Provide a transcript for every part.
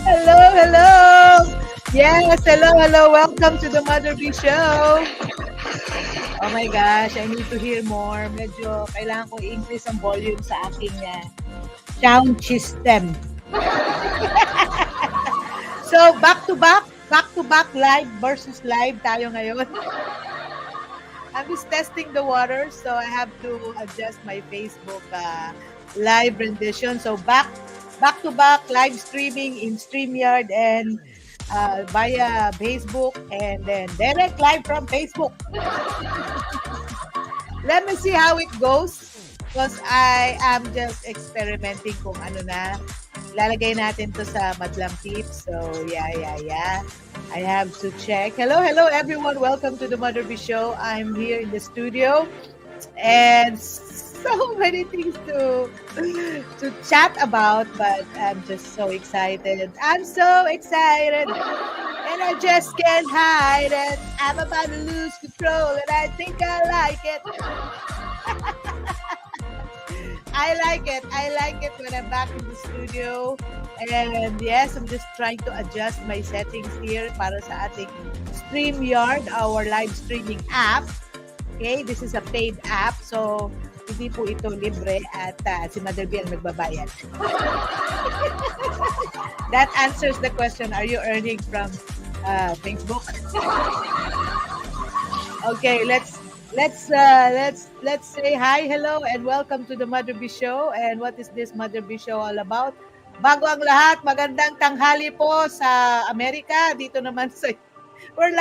Hello, hello. Yes, hello. Welcome to the Mother B Show. Oh my gosh, I need to hear more. Medyo kailangan ko i-increase ang volume sa aking sound system. So, back to back, live versus live tayo ngayon. I'm just testing the water, so I have to adjust my Facebook live rendition. So, back to back live streaming in StreamYard and via Facebook, and then direct live from Facebook. Let me see how it goes, because I am just experimenting kung ano na. Lalagay natin to sa Madlang Tips. So, yeah. I have to check. Hello, everyone. Welcome to the Mother B Show. I'm here in the studio. And so many things to chat about, but I'm just so excited. I'm so excited. And I just can't hide it. I'm about to lose control, and I think I like it. I like it when I'm back in the studio. And yes, I'm just trying to adjust my settings here para sa ating StreamYard, our live streaming app. Okay, this is a paid app, so hindi po ito libre at si Mother B ang nagbabayad. That answers the question, are you earning from Facebook? Okay, let's say hi, hello, and welcome to the Mother B Show. And what is this Mother B Show all about? Bago ang lahat, magandang tanghali po sa Amerika. Dito naman sa we're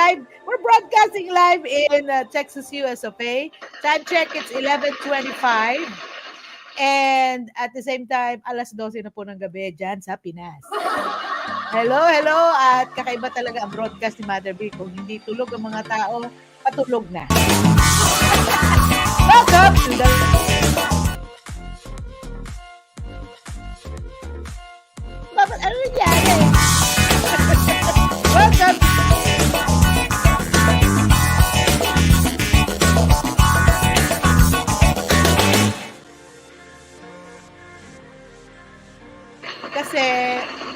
broadcasting live in Texas, US, okay? Time check, it's 11:25. And at the same time, alas 12 na po ng gabi dyan sa Pinas. Hello. At kakaiba talaga ang broadcast ni Mother B. Kung hindi tulog ang mga tao, patulog na. Welcome to the... Ano nangyari? Welcome. Kasi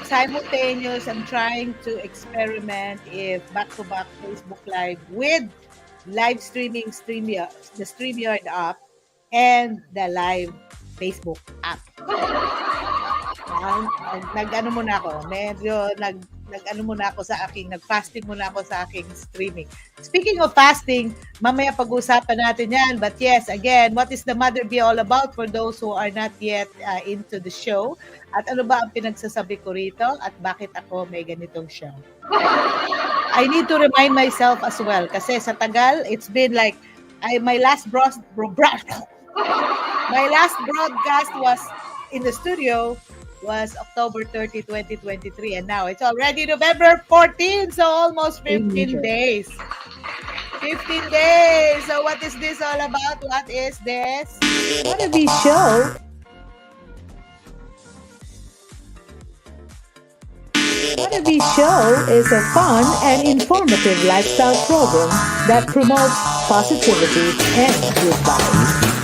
simultaneous, I'm trying to experiment if back-to-back Facebook Live with live streaming the StreamYard app and the live Facebook app. Nag-ano muna ako, nag-fasting muna ako sa aking streaming. Speaking of fasting, mamaya pag-usapan natin yan. But yes, again, what is the Mother B all about for those who are not yet into the show? At ano ba ang pinagsasabi ko rito? At bakit ako may ganitong show? I need to remind myself as well kasi sa tagal, it's been like my last broadcast was in the studio was October 30, 2023, and now it's already November 14, so almost 15 days. 15 days. So what is this all about? What is this? Mother B Show. Mother B Show is a fun and informative lifestyle program that promotes positivity and good vibes.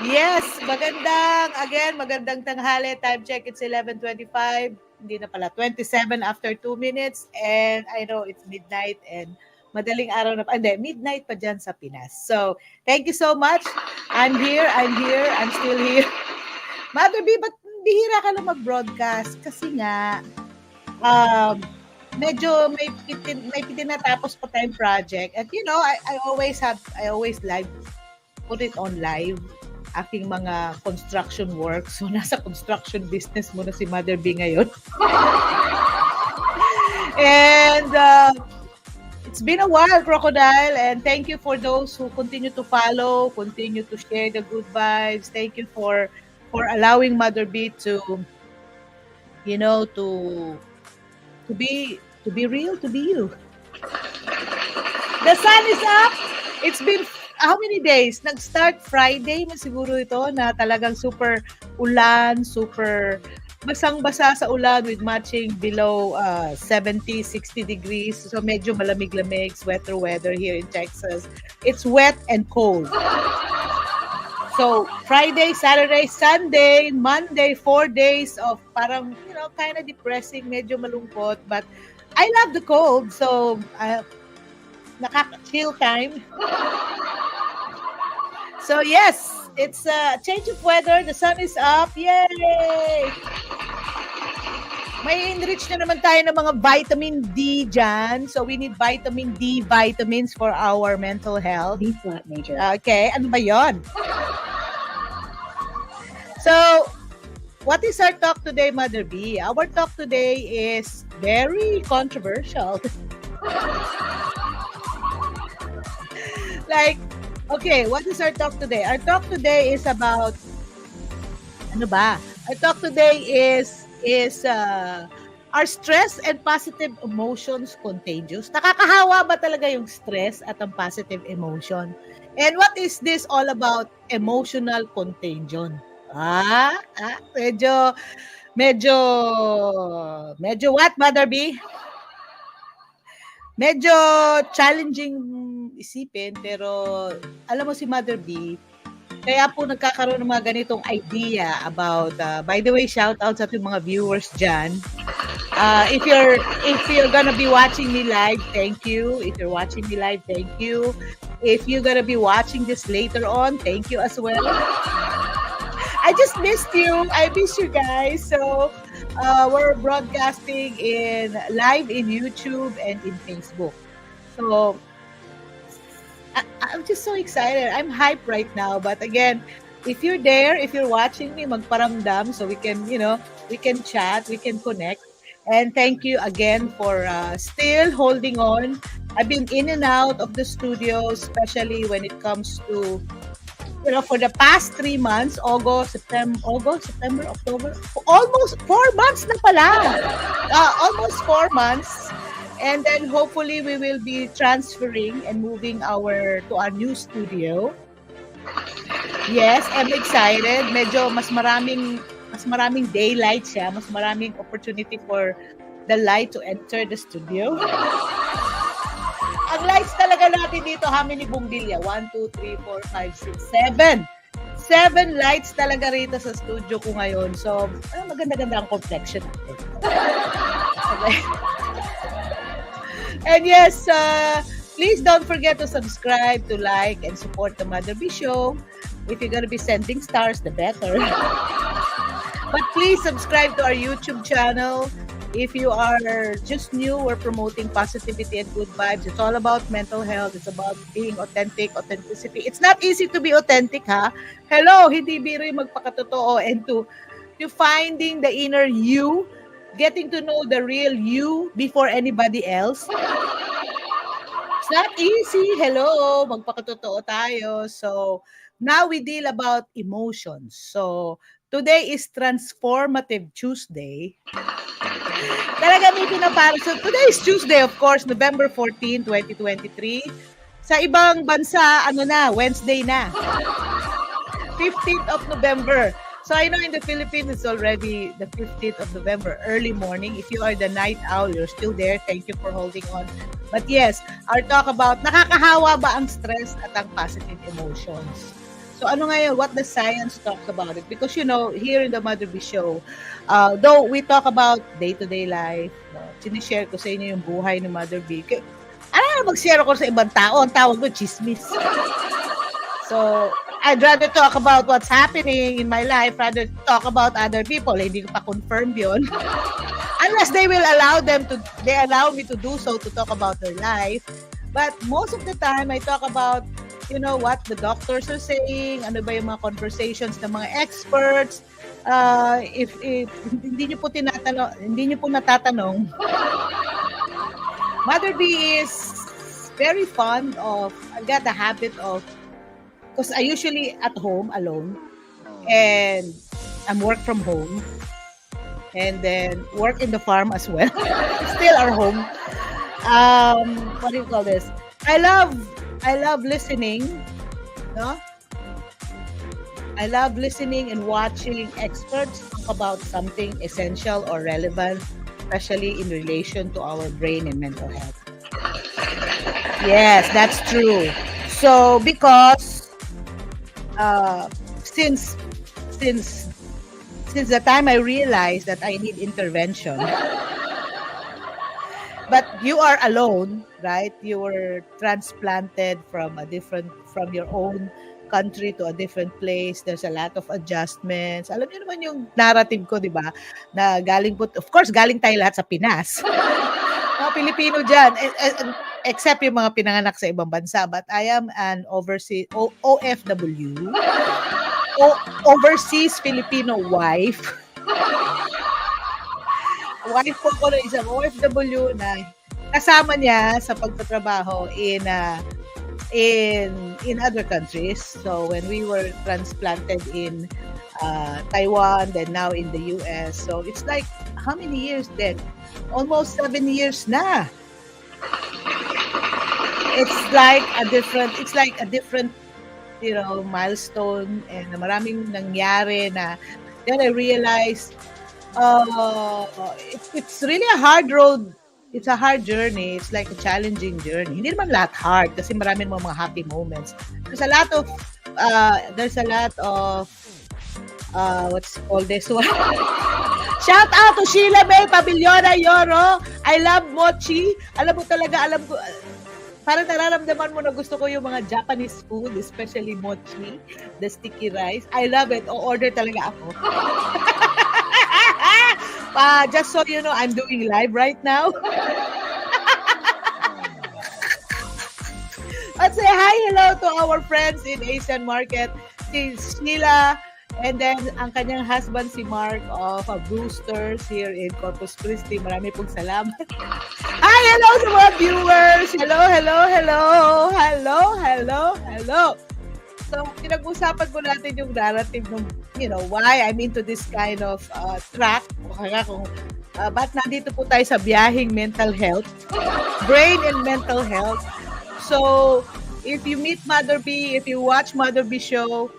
Yes, magandang tanghali. Time check, it's 11:25. Hindi na pala, 27 after 2 minutes. And I know it's midnight and madaling araw na, midnight pa dyan sa Pinas. So, thank you so much. I'm here, I'm still here. Mother B, ba't bihira ka na mag-broadcast? Kasi nga, medyo may pitinatapos pa tayong project. And you know, I always live, put it on live, aking mga construction work. So, nasa construction business muna si Mother B ngayon. And it's been a while, Crocodile, and thank you for those who continue to follow, continue to share the good vibes. Thank you for allowing Mother B to, you know, to be real, to be you. The sun is up. It's been how many days? Nag-start Friday na siguro ito na talagang super ulan, super basang-basa sa ulan with matching below 70, 60 degrees. So medyo malamig-lamig, sweater weather here in Texas. It's wet and cold. So Friday, Saturday, Sunday, Monday, 4 days of parang, kind of depressing, medyo malungkot. But I love the cold. So nakaka-chill time. So yes, it's a change of weather. The sun is up. Yay! May enrich na naman tayo ng mga vitamin D dyan. So we need vitamin D vitamins for our mental health. B flat major. Okay, ano ba yon? So, what is our talk today, Mother B? Our talk today is very controversial. Like, okay, what is our talk today? Our talk today is about, ano ba? Our talk today is are stress and positive emotions contagious? Nakakahawa ba talaga yung stress at ang positive emotion? And what is this all about emotional contagion? Medyo what, Mother B? Medyo challenging isipin, pero alam mo si Mother B, kaya po nagkakaroon ng mga ganitong idea about, by the way, shout out sa ating mga viewers dyan. If you're gonna be watching me live, thank you. If you're watching me live, thank you. If you're gonna be watching this later on, thank you as well. I just missed you. I miss you guys. So we're broadcasting live in YouTube and in Facebook. So I'm just so excited. I'm hyped right now. But again, if you're there, if you're watching me, magparamdam so we can, we can chat, we can connect. And thank you again for still holding on. I've been in and out of the studio, especially when it comes to, for the past 3 months, August, September, October, almost 4 months na pala. Almost 4 months. And then hopefully we will be transferring and moving to our new studio. Yes, I'm excited. Medyo mas maraming daylight siya, mas maraming opportunity for the light to enter the studio. Ang lights talaga natin dito, how many bumbilya? 1, 2, 3, 4, 5, 6, 7. 7 lights talaga rito sa studio ko ngayon. So, maganda-ganda ang complexion natin. Okay. And yes, please don't forget to subscribe, to like, and support the Mother B Show. If you're gonna be sending stars, the better. But please subscribe to our YouTube channel. If you are just new, we're promoting positivity and good vibes. It's all about mental health. It's about being authenticity. It's not easy to be authentic, ha? Hello, hindi biro yung magpakatotoo and to finding the inner you, getting to know the real you before anybody else. It's not easy. Hello, magpakatotoo tayo. So, now we deal about emotions. So, today is Transformative Tuesday. Talaga may pinapara. So today is Tuesday, of course, November 14, 2023. Sa ibang bansa, Wednesday na. 15th of November. So I know in the Philippines, it's already the 15th of November, early morning. If you are the night owl, you're still there. Thank you for holding on. But yes, our talk about nakakahawa ba ang stress at ang positive emotions? So ano ngayon, what the science talks about it? Because here in the Mother B Show, though we talk about day-to-day life, sinishare ko sa inyo yung buhay ni Mother B. Mag-share ako sa ibang tao, ang tawag ko, chismis. So, I'd rather talk about what's happening in my life rather talk about other people. Hindi ko pa confirm yun. Unless they allow me to do so, to talk about their life. But most of the time, I talk about what the doctors are saying, ano ba yung mga conversations ng mga experts. If hindi niyo po natatanong, Mother B is very fond of, I got the habit of, because I usually at home alone, and I'm work from home, and then work in the farm as well. Still our home. What do you call this? I love listening, no? I love listening and watching experts talk about something essential or relevant, especially in relation to our brain and mental health. Yes, that's true. So because uh, since since since the time I realized that I need intervention, but you are alone, right? You were transplanted from your own country to a different place. There's a lot of adjustments. Alam niyo naman yung narrative ko, di ba? Na galing po, of course, galing tayo lahat sa Pinas. Mga Pilipino dyan. Except yung mga pinanganak sa ibang bansa. But I am an OFW. Overseas Filipino wife. Wife ko na isang OFW na kasama niya sa pagtatrabaho in other countries. So when we were transplanted in Taiwan, then now in the US. So it's like how many years then? Almost 7 years na. It's like a different milestone, and maraming nangyari na then I realized it's really a hard road. It's a hard journey. It's like a challenging journey. Hindi naman lahat hard kasi marami namang mga happy moments. There's a lot of what's called this one? Shout out to Sheila May Pabillona Yoro. I love mochi. Alam mo talaga, parang nararamdaman mo na gusto ko yung mga Japanese food, especially mochi, the sticky rice. I love it. O-order talaga ako. Just so you know, I'm doing live right now. Let's say hi, hello to our friends in Asian Market. Si Sheila, and then ang kanyang husband si Mark of Brewsters here in Corpus Christi. Marami pong salamat. Hi, hello sa mga viewers. Hello, hello, hello. Hello, hello, hello. So, pinag-usapan ko natin yung narrative ng, why I'm into this kind of track. Kaya kung ba't nandito po tayo sa biyaheng mental health, brain and mental health. So, if you meet Mother B, if you watch Mother B show,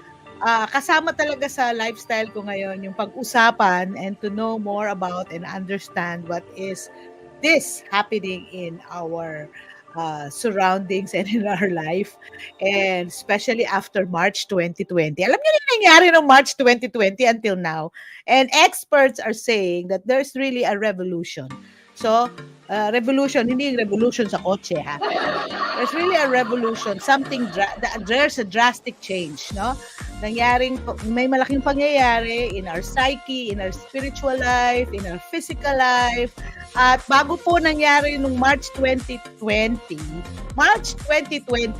kasama talaga sa lifestyle ko ngayon yung pag-usapan and to know more about and understand what is this happening in our surroundings and in our life, and especially after March 2020. Alam niyo yung nangyari ng March 2020 until now, and experts are saying that there's really a revolution. So, revolution, hindi yung revolution sa kotse, ha? There's really a revolution, there's a drastic change, no? May malaking pangyayari in our psyche, in our spiritual life, in our physical life. At bago po nangyari nung March 2020,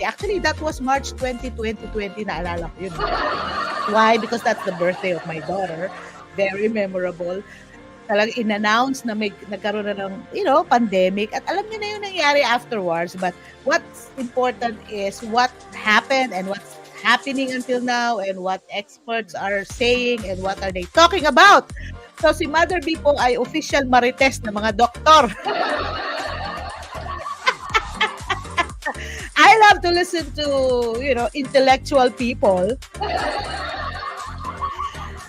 actually that was March 2020, naalala ko yun. Why? Because that's the birthday of my daughter. Very memorable. Talagang in-announce na nagkaroon na ng, pandemic. At alam niyo na yung nangyari afterwards. But what's important is what happened and what's happening until now and what experts are saying and what are they talking about. So si Mother B po ay official marites ng mga doktor. I love to listen to, intellectual people.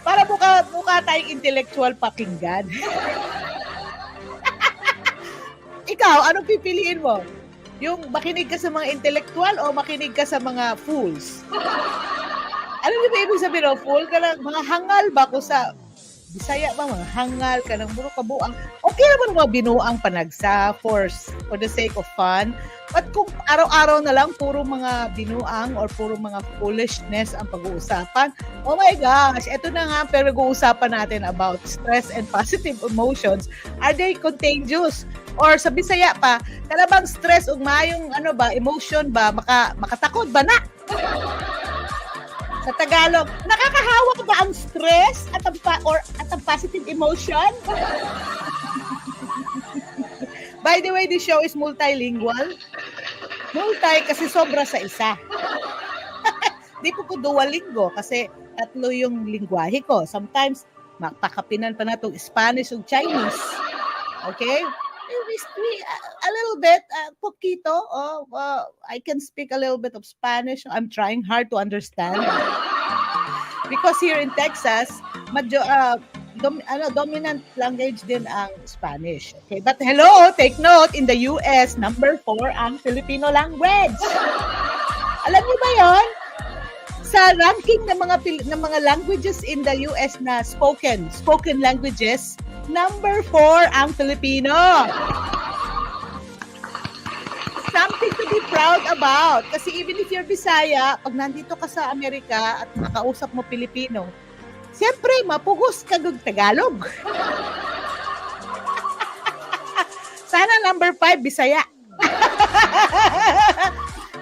Para mukha tayong intellectual pakinggan. Ikaw, anong pipiliin mo? Yung makinig ka sa mga intellectual o makinig ka sa mga fools? Alam niyo ba ibig sabihin ng fool? Mga hangal ba ko sa Bisaya ba, mga hangal ka ng buro kabuang. Okay naman mga binuang panagsa for the sake of fun. But kung araw-araw na lang puro mga binuang or puro mga foolishness ang pag-uusapan, oh my gosh, eto na nga pero nag-uusapan natin about stress and positive emotions. Are they contagious? Or sa Bisaya pa, talabang stress ug mayong emotion ba, makatakod ba na? Sa Tagalog, nakakahawak ba ang stress at ang positive emotion? By the way, this show is multilingual. Multi kasi sobra sa isa. Di po ko duolingo kasi tatlo yung lingwahe ko. Sometimes, makpakapinan pa na itong Spanish o Chinese. Okay? A little bit, poquito. I can speak a little bit of Spanish. I'm trying hard to understand. Because here in Texas, dominant language din ang Spanish. Okay, but hello, take note, in the US, number 4 ang Filipino language. Alam niyo ba 'yon? Sa ranking ng mga languages in the US na spoken languages, number 4 ang Filipino. Something to be proud about. Kasi even if you're Bisaya, pag nandito ka sa Amerika at nakausap mo Pilipino, siyempre, mapugos ka ng Tagalog. Sana number 5, Bisaya.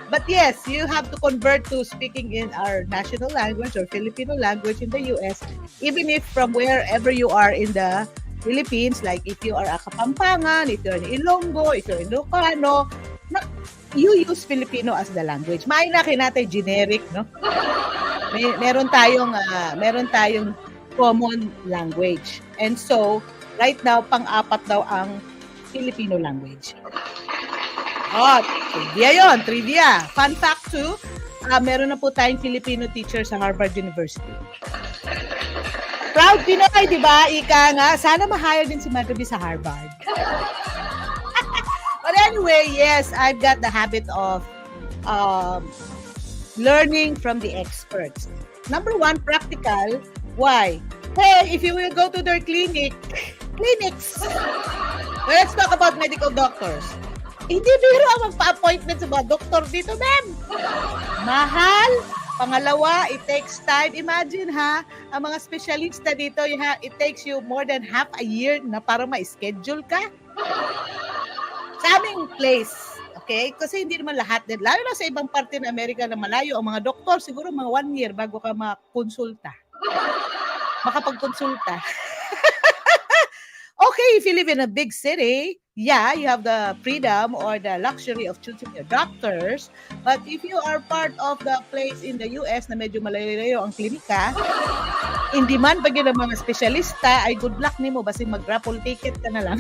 But yes, you have to convert to speaking in our national language or Filipino language in the US, even if from wherever you are in the Philippines, like if you are a Kapampangan, if you're in Ilonggo, if you're in Ilocano, you use Filipino as the language. Mainaki natin generic, no? Meron tayong common language. And so, right now, pang-apat daw ang Filipino language. Oh, trivia. Fun fact too, meron na po tayong Filipino teacher sa Harvard University. Proud Pinoy, di ba? Ika nga, sana ma-hire din si Madre B sa Harvard. But anyway, yes, I've got the habit of learning from the experts. Number 1, practical. Why? Hey, if you will go to their clinics. Let's talk about medical doctors. Hindi biro ang magpa-appointment sa mga doktor dito, ma'am. Mahal. Pangalawa, it takes time. Imagine ang mga specialista dito, it takes you more than half a year na para ma-schedule ka. Sa aming place, okay? Kasi hindi naman lahat din. Lalo na sa ibang parte ng Amerika na malayo, ang mga doktor, siguro mga 1 year bago ka makapagkonsulta. Okay, if you live in a big city, yeah, you have the freedom or the luxury of choosing your doctors. But if you are part of the place in the US na medyo malayo ang klinika, hindi man pag yun ang mga specialista, ay good luck nimo basi mag-raffle ticket ka na lang.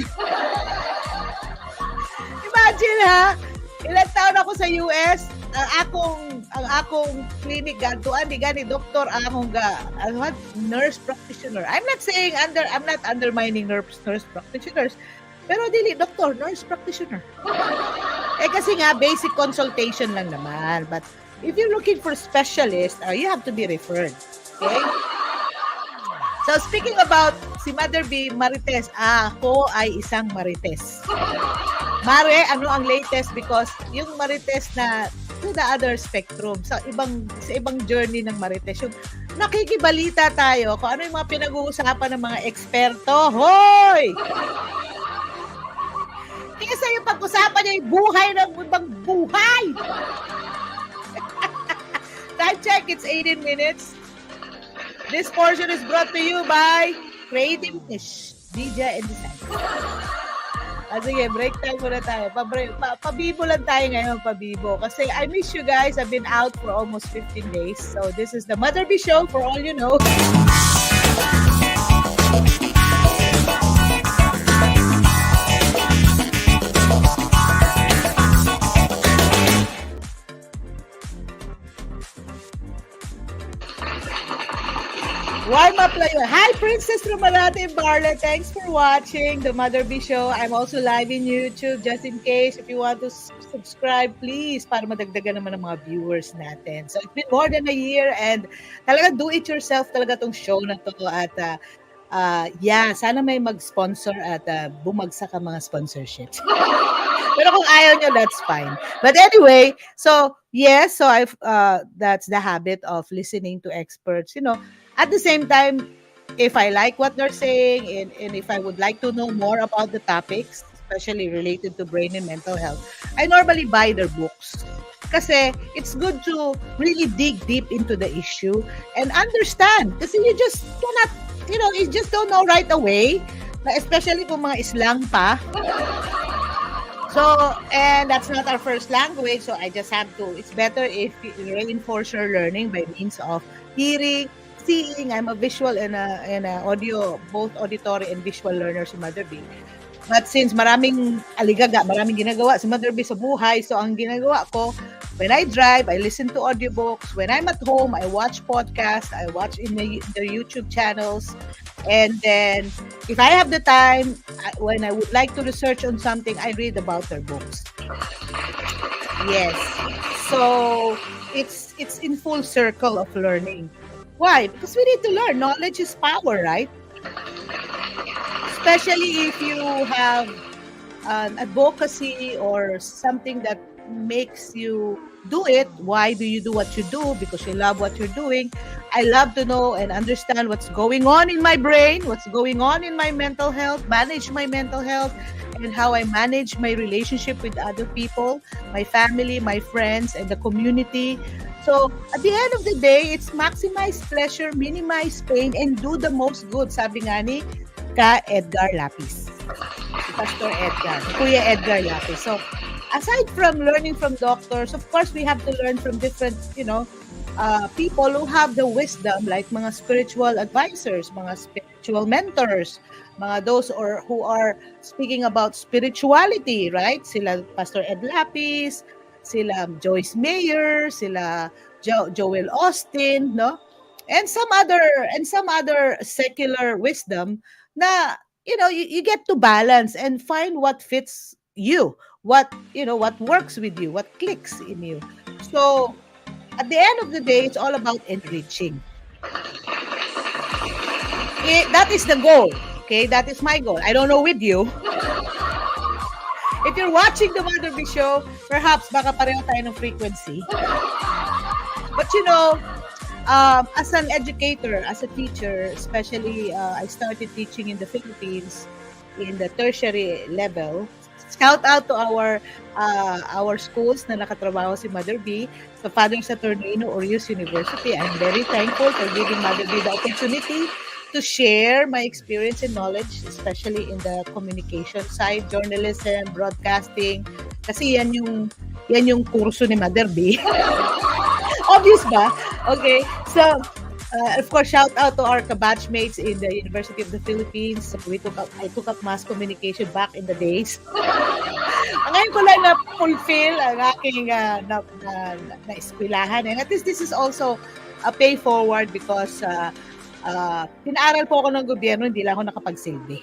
Imagine ilang taon ako sa US, ang akong clinic gantuan di gani doktor akong nurse practitioner. I'm not undermining nurse practitioners. Pero dili doktor, nurse practitioner. Kasi nga basic consultation lang naman. But if you're looking for specialist, you have to be referred. Okay? So speaking about si Mother B, Marites, ako ay isang Marites. Mare, ano ang latest? Because yung Marites na to the other spectrum, sa ibang journey ng Marites, yung nakikibalita tayo kung ano yung mga pinag-uusapan ng mga eksperto. Hoy! Kesa yung pag-usapan niya yung buhay ng ibang buhay. Time check, it's 18 minutes. This portion is brought to you by Creative Niche, DJ and Design. Sige, break time muna tayo. Pabibo lang tayo ngayon, pabibo. Kasi I miss you guys. I've been out for almost 15 days. So this is the Mother B Show for all you know. Warm up lang yun. Hi, Princess Romarate Barlet. Thanks for watching the Mother B Show. I'm also live in YouTube just in case. If you want to subscribe, please, para madagdagan naman ng mga viewers natin. So, it's been more than a year and talaga do-it-yourself talaga tong show na to. At sana may mag-sponsor at bumagsak ang mga sponsorships. Pero kung ayaw nyo, that's fine. But anyway, so yes, so that's the habit of listening to experts, At the same time, if I like what they're saying and if I would like to know more about the topics, especially related to brain and mental health, I normally buy their books. Kasi it's good to really dig deep into the issue and understand. Kasi you just cannot, you just don't know right away, especially kung mga Islang pa. So, and that's not our first language, so I just have to, it's better if you reinforce your learning by means of hearing, seeing. I'm a visual and a audio, both auditory and visual learner si Mother B. But since maraming aligaga, maraming ginagawa si Mother B sa buhay, so ang ginagawa ko, When I drive, I listen to audiobooks. When I'm at home, I watch podcasts. I watch in the YouTube channels. And then, if I have the time, when I would like to research on something, I read about their books. Yes. So, it's in full circle of learning. Why? Because we need to learn. Knowledge is power, right? Especially if you have an advocacy or something that makes you do it. Why do you do what you do? Because you love what you're doing. I love to know and understand what's going on in my brain, what's going on in my mental health, manage my mental health, and how I manage my relationship with other people, my family, my friends, and the community. So, at the end of the day, it's maximize pleasure, minimize pain, and do the most good. Sabi nga ni Edgar Lapis. Pastor Edgar, Kuya Edgar Lapis. So, aside from learning from doctors, of course, we have to learn from different, people who have the wisdom, like mga spiritual advisors, mga spiritual mentors, mga those who are speaking about spirituality, right? Sila Pastor Ed Lapis, sila Joyce Meyer, sila Joel Austin, no? And some other secular wisdom na you get to balance and find what fits you, what works with you, what clicks in you. So at the end of the day, it's all about enriching. That is the goal. Okay, that is my goal. I don't know with you. If you're watching the Mother B Show, perhaps baka pareho tayo ng frequency. But as an educator, as a teacher, especially I started teaching in the Philippines in the tertiary level. Shout out to our schools na nakatrabaho si Mother B sa Father Saturnino Orius University. I'm very thankful for giving Mother B the opportunity to share my experience and knowledge, especially in the communication side, journalism, broadcasting. Kasi yan yung kurso ni Mother B. Obvious ba? Okay. So, of course, shout out to our kabatchmates in the University of the Philippines. I took up mass communication back in the days. Ngayon ko lang na-fulfill ang aking na-eskwilahan. And at least this is also a pay forward because pinaaral po ako ng gobyerno, hindi lang ako nakapagsilbi.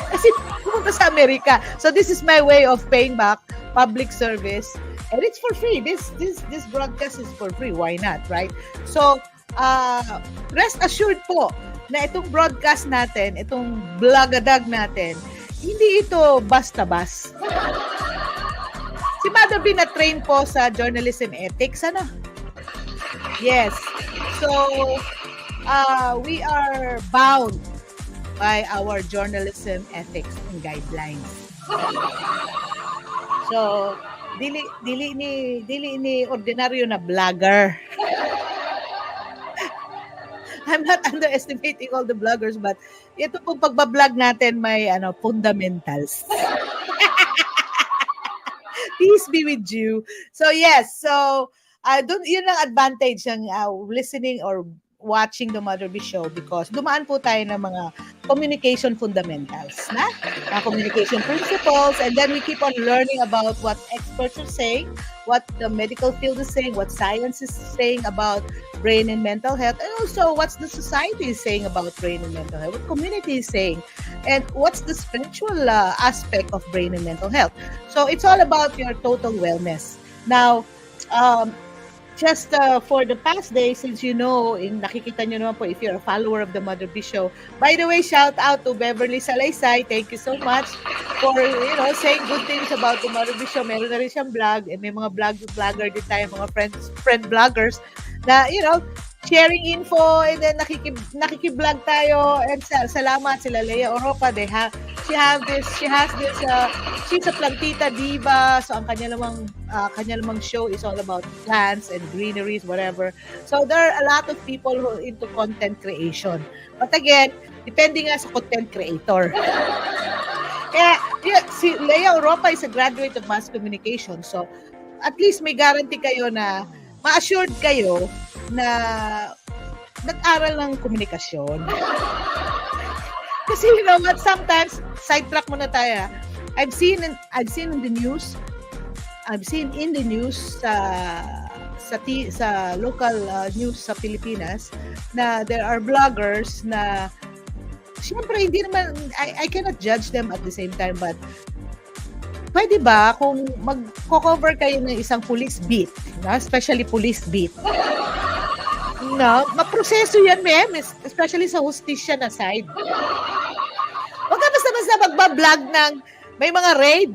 Kasi pumunta sa Amerika. So this is my way of paying back public service. And it's for free. This broadcast is for free. Why not, right? So, rest assured po na itong broadcast natin, itong blagadag natin, hindi ito basta-bas. Si Mother B na-train po sa journalism ethics, ano? Yes. So, we are bound by our journalism ethics and guidelines. So, dili ni ordinaryo na vlogger. I'm not underestimating all the vloggers, but ito pong pagbablog natin may fundamentals. Peace be with you. So yes, yun ang advantage ng listening or watching the Mother B Show because dumaan po tayo ng mga communication fundamentals, communication principles, and then we keep on learning about what experts are saying, what the medical field is saying, what science is saying about brain and mental health, and also what's the society is saying about brain and mental health, what community is saying, and what's the spiritual aspect of brain and mental health. So it's all about your total wellness. Now, just for the past day, since nakikita nyo naman po if you're a follower of the Mother B Show. By the way, shout out to Beverly Salaysay. Thank you so much for, saying good things about the Mother B Show. Meron na rin siyang vlog and may mga vlogger din tayo, mga friend vloggers na, sharing info and then nakiki-vlog tayo and salamat sila Lea Oropa. She has this she's a plantita diva, so ang kanya lamang show is all about plants and greeneries, whatever. So there are a lot of people who are into content creation, but again, depende nga sa content creator. Si Lea Oropa is a graduate of mass communication, so at least may guarantee kayo na ma-assured kayo na nag-aral ng komunikasyon. Kasi what, sometimes sidetrack muna tayo. I've seen in the news I've seen in the news sa local news sa Pilipinas na there are vloggers na siyempre hindi naman I cannot judge them at the same time, but pwede ba kung magko-cover kayo ng isang police beat, no? Especially police beat, no? Maproseso yan, ma'am, especially sa hustisya na side. Huwag ka basta-basta magbablog ng may mga raid.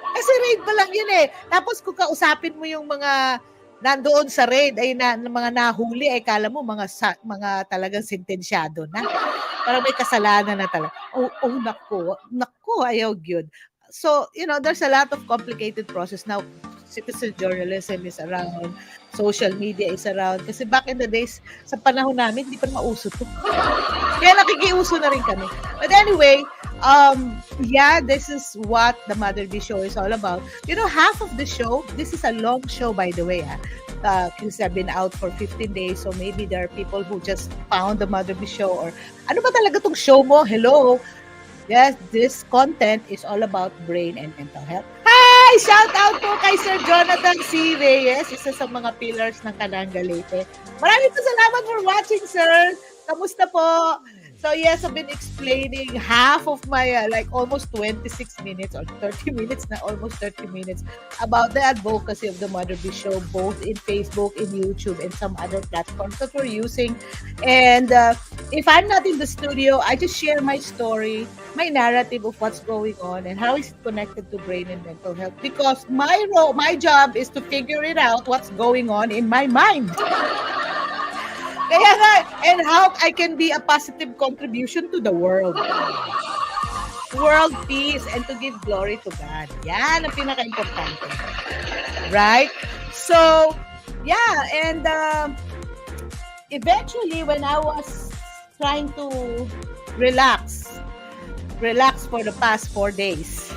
Kasi raid pa lang yun eh. Tapos kung kausapin mo yung mga nandoon sa raid ay mga nahuli ay kala mo mga talagang sentensyado na. Parang may kasalanan na talaga. Nako, ayaw gyud. So, there's a lot of complicated process now. Citizen journalism is around, social media is around. Kasi back in the days, sa panahon namin, hindi pa mauso to. Kaya nakikiuso na rin kami. But anyway, this is what the Mother B show is all about. Half of the show, this is a long show, by the way, because I've been out for 15 days, so maybe there are people who just found the Mother B show, or ano ba talaga tong show mo? Hello? Yes, this content is all about brain and mental health. Hi! Shout out po kay Sir Jonathan C. Reyes, isa sa mga pillars ng Kananga Leyte. Maraming salamat for watching, sir. Kamusta po? So yes, I've been explaining half of my almost 26 minutes or 30 minutes na almost 30 minutes about the advocacy of the Mother B show, both in Facebook, in YouTube, and some other platforms that we're using. And if I'm not in the studio, I just share my story, my narrative of what's going on and how is it connected to brain and mental health. Because my job is to figure it out what's going on in my mind. Kaya nga, and how I can be a positive contribution to the world. World peace and to give glory to God. Yan ang pinaka-importante. Right? So, yeah, and eventually when I was trying to relax for the past 4 days.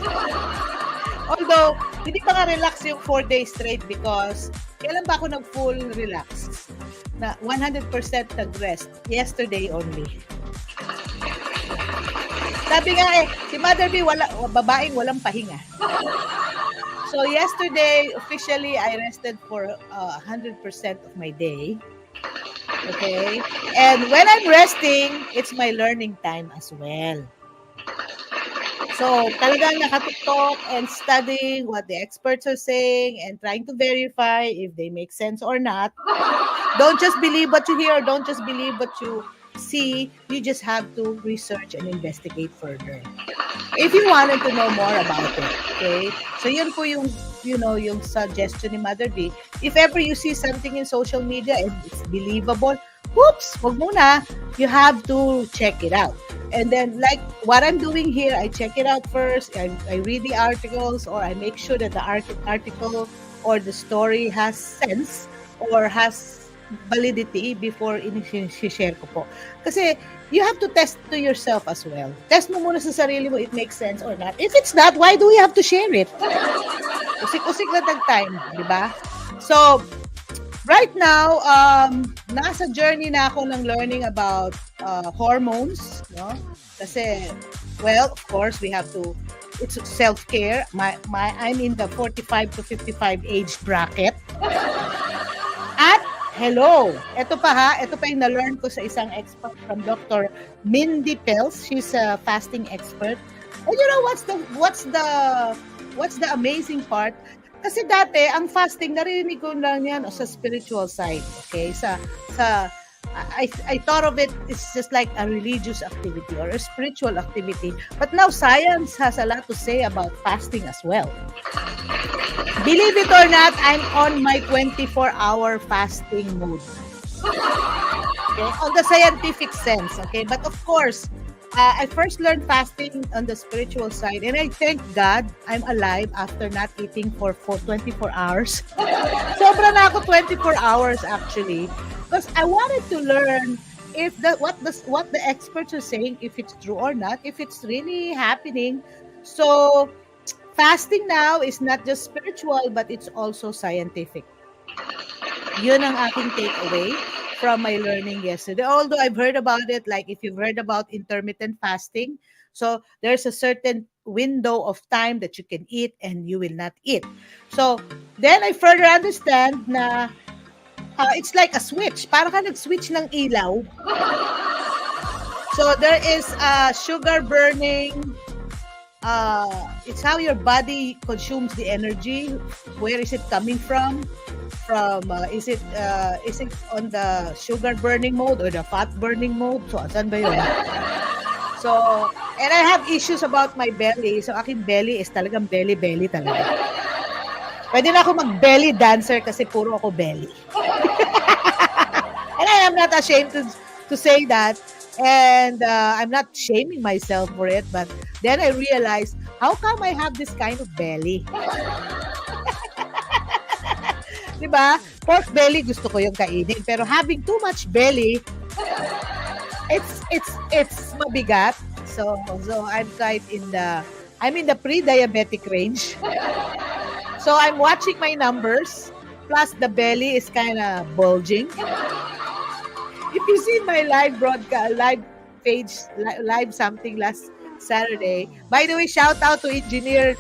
Although, hindi pa nga relax yung 4 days straight because kailan ba ako nag-full relax? Na 100% nag-rest. Yesterday only. Sabi nga si Mother B, babaeng walang pahinga. So yesterday, officially, I rested for 100% of my day. Okay? And when I'm resting, it's my learning time as well. So, talagang nakatutok and studying what the experts are saying and trying to verify if they make sense or not. Don't just believe what you hear, don't just believe what you see. You just have to research and investigate further. If you wanted to know more about it, okay? So, yun po yung suggestion ni Mother B. If ever you see something in social media and it's believable, whoops, wag muna. You have to check it out. And then, like what I'm doing here, I check it out first. I read the articles, or I make sure that the article or the story has sense or has validity before i-share ko po. Kasi you have to test to yourself as well. Test mo muna sa sarili mo, it makes sense or not. If it's not, why do we have to share it? Usik-usik na tag-time, di ba? So, right now, nasa journey na ako ng learning about hormones, no? Kasi, well, of course, we have to, it's self-care. I'm in the 45 to 55 age bracket. At, hello, ito pa yung na-learn ko sa isang expert from Dr. Mindy Pels. She's a fasting expert. And you know what's the amazing part? Kasi dati, ang fasting, narinig ko lang yan sa spiritual side. Okay? I thought of it, it's just like a religious activity or a spiritual activity. But now, science has a lot to say about fasting as well. Believe it or not, I'm on my 24-hour fasting mode. Okay? On the scientific sense. Okay? But of course, I first learned fasting on the spiritual side, and I thank God I'm alive after not eating for 24 hours. Sobra na ako 24 hours actually, because I wanted to learn if what the experts are saying, if it's true or not, if it's really happening. So fasting now is not just spiritual, but it's also scientific. Yun ang aking takeaway from my learning yesterday. Although I've heard about it, like if you've heard about intermittent fasting, so there's a certain window of time that you can eat and you will not eat. So, then I further understand na it's like a switch. Para ka nag-switch ng ilaw. So, there is sugar burning. It's how your body consumes the energy. Where is it coming from? Is it on the sugar burning mode or the fat burning mode? So, saan ba yun? So, and I have issues about my belly. So, aking belly is talagang belly talaga. Pwede na ako mag-belly dancer kasi puro ako belly. And I am not ashamed to say that. And I'm not shaming myself for it. But then I realized, how come I have this kind of belly? Diba? Pork belly, gusto ko yung kainin. Pero having too much belly, it's mabigat. So I'm I'm in the pre-diabetic range. So I'm watching my numbers. Plus the belly is kind of bulging. If you see my live broadcast, live page, live something last Saturday. By the way, shout out to Engineer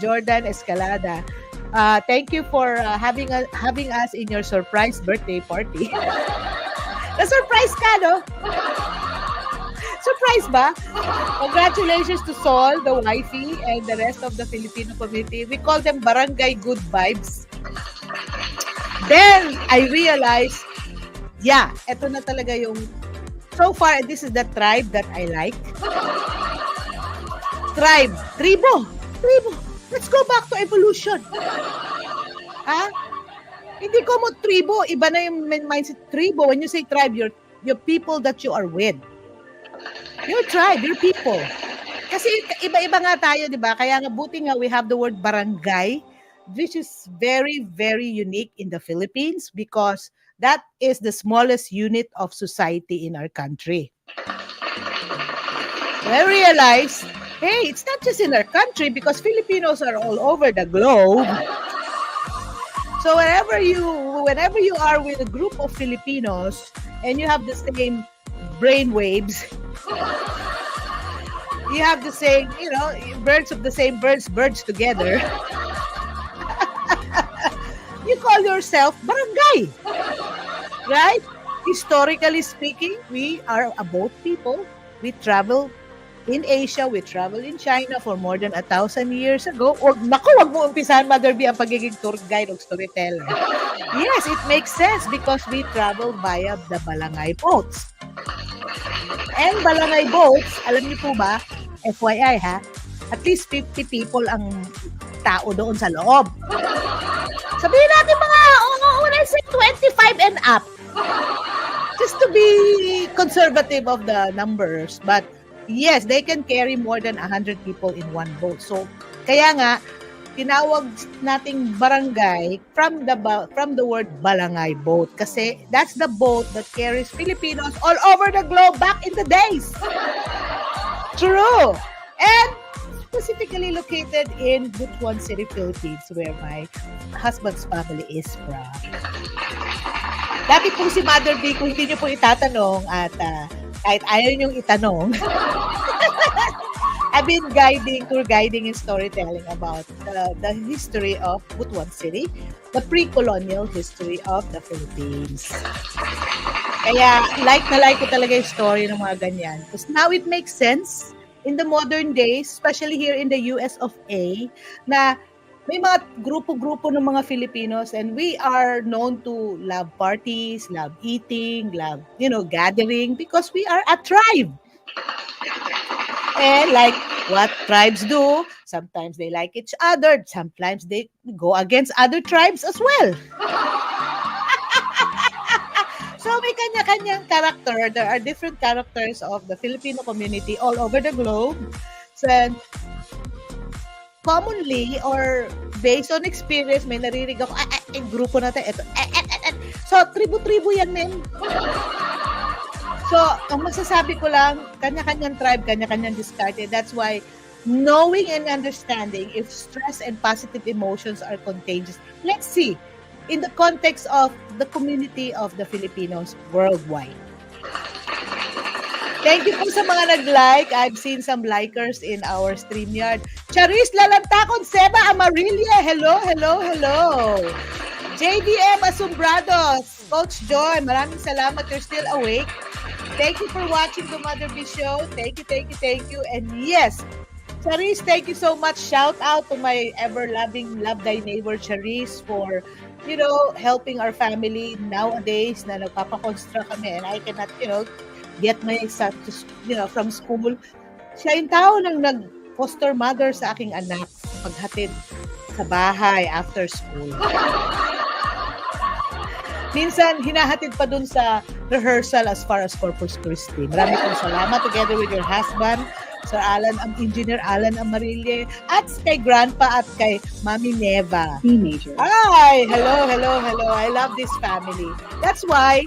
Jordan Escalada. Thank you for having us in your surprise birthday party. Na-surprise ka, no? Surprise ba? Congratulations to Sol, the wifey, and the rest of the Filipino community. We call them Barangay Good Vibes. Then, I realized, yeah, eto na talaga yung, so far, this is the tribe that I like. Tribo. Let's go back to evolution. Ha? Hindi ko mo tribo, iba na yung mindset. Tribo, when you say tribe, your people that you are with. Your tribe, your people. Kasi iba-iba nga tayo, di ba? Kaya nga buti nga we have the word barangay, which is very, very unique in the Philippines because that is the smallest unit of society in our country. I realized, hey, it's not just in our country because Filipinos are all over the globe. So whenever you are with a group of Filipinos and you have the same brain waves, you have the same, birds of the same birds together. You call yourself barangay. Right? Historically speaking, we are a boat people. We travel in Asia, we travel in China for more than 1,000 years ago. Wag mo umpisahan, Mother B, ang pagiging tour guide o storyteller. Yes, it makes sense because we travel via the barangay boats. And barangay boats, alam niyo po ba, FYI ha, at least 50 people ang tao doon sa loob. Sabihin natin mga, when I say 25 and up, just to be conservative of the numbers, but yes, they can carry more than 100 people in one boat. So, kaya nga, tinawag nating barangay from the word barangay boat kasi that's the boat that carries Filipinos all over the globe back in the days. True. And specifically located in Butuan City, Philippines, where my husband's family is from. Dati pong si Mother B, kung hindi niyo po itatanong at kahit ayaw niyong itanong, I've been tour guiding and storytelling about the history of Butuan City, the pre-colonial history of the Philippines. Kaya like ko talaga yung story ng mga ganyan. Because now it makes sense in the modern days, especially here in the US of A, na may mga grupo-grupo ng mga Filipinos and we are known to love parties, love eating, love, gathering because we are a tribe. And like what tribes do, sometimes they like each other, sometimes they go against other tribes as well. So may kanya-kanyang character. There are different characters of the Filipino community all over the globe. So commonly or based on experience, may narinig ako, grupo natin, ito. So tribu-tribu yan, men. So, ang masasabi ko lang, kanya-kanyang tribe, kanya-kanyang discarded. That's why knowing and understanding if stress and positive emotions are contagious. Let's see, in the context of the community of the Filipinos worldwide. Thank you po sa mga nag-like. I've seen some likers in our StreamYard. Charis Lalantakon, Seba Amarillo. Hello, hello, hello. JDM Asombrados, Coach John, maraming salamat. You're still awake. Thank you for watching the Mother B Show. Thank you, thank you, thank you. And yes, Charis, thank you so much. Shout out to my ever-loving Love Thy Neighbor, Charis, for, helping our family nowadays na nagpapakonstruct kami and I cannot, get my son to, from school. Siya yung tao nang nag-foster mother sa aking anak sa paghatid sa bahay after school. Minsan, hinahatid pa dun sa rehearsal as far as Corpus Christi. Maraming pong salamat together with your husband, Sir Alan, Engineer Alan Amarillo, at kay Grandpa at kay Mami Neva. Teenager. Hi! Hello, hello, hello. I love this family. That's why,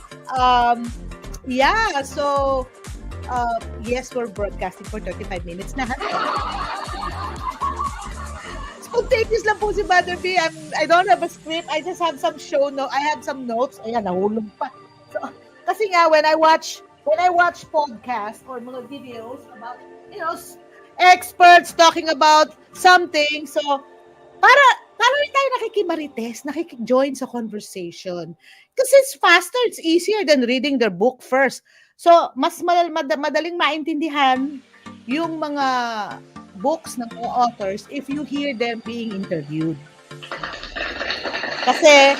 yes, we're broadcasting for 35 minutes na. Contagious lang po si Mother B. I don't have a script. I just have some I had some notes. Ayan, nahulog pa. So, kasi nga, when I watch podcasts or mga videos about, experts talking about something, so, para rin tayo nakikimarites, nakikjoin sa conversation. Kasi it's faster, it's easier than reading their book first. So, mas madaling maintindihan yung mga books ng authors if you hear them being interviewed. Kasi,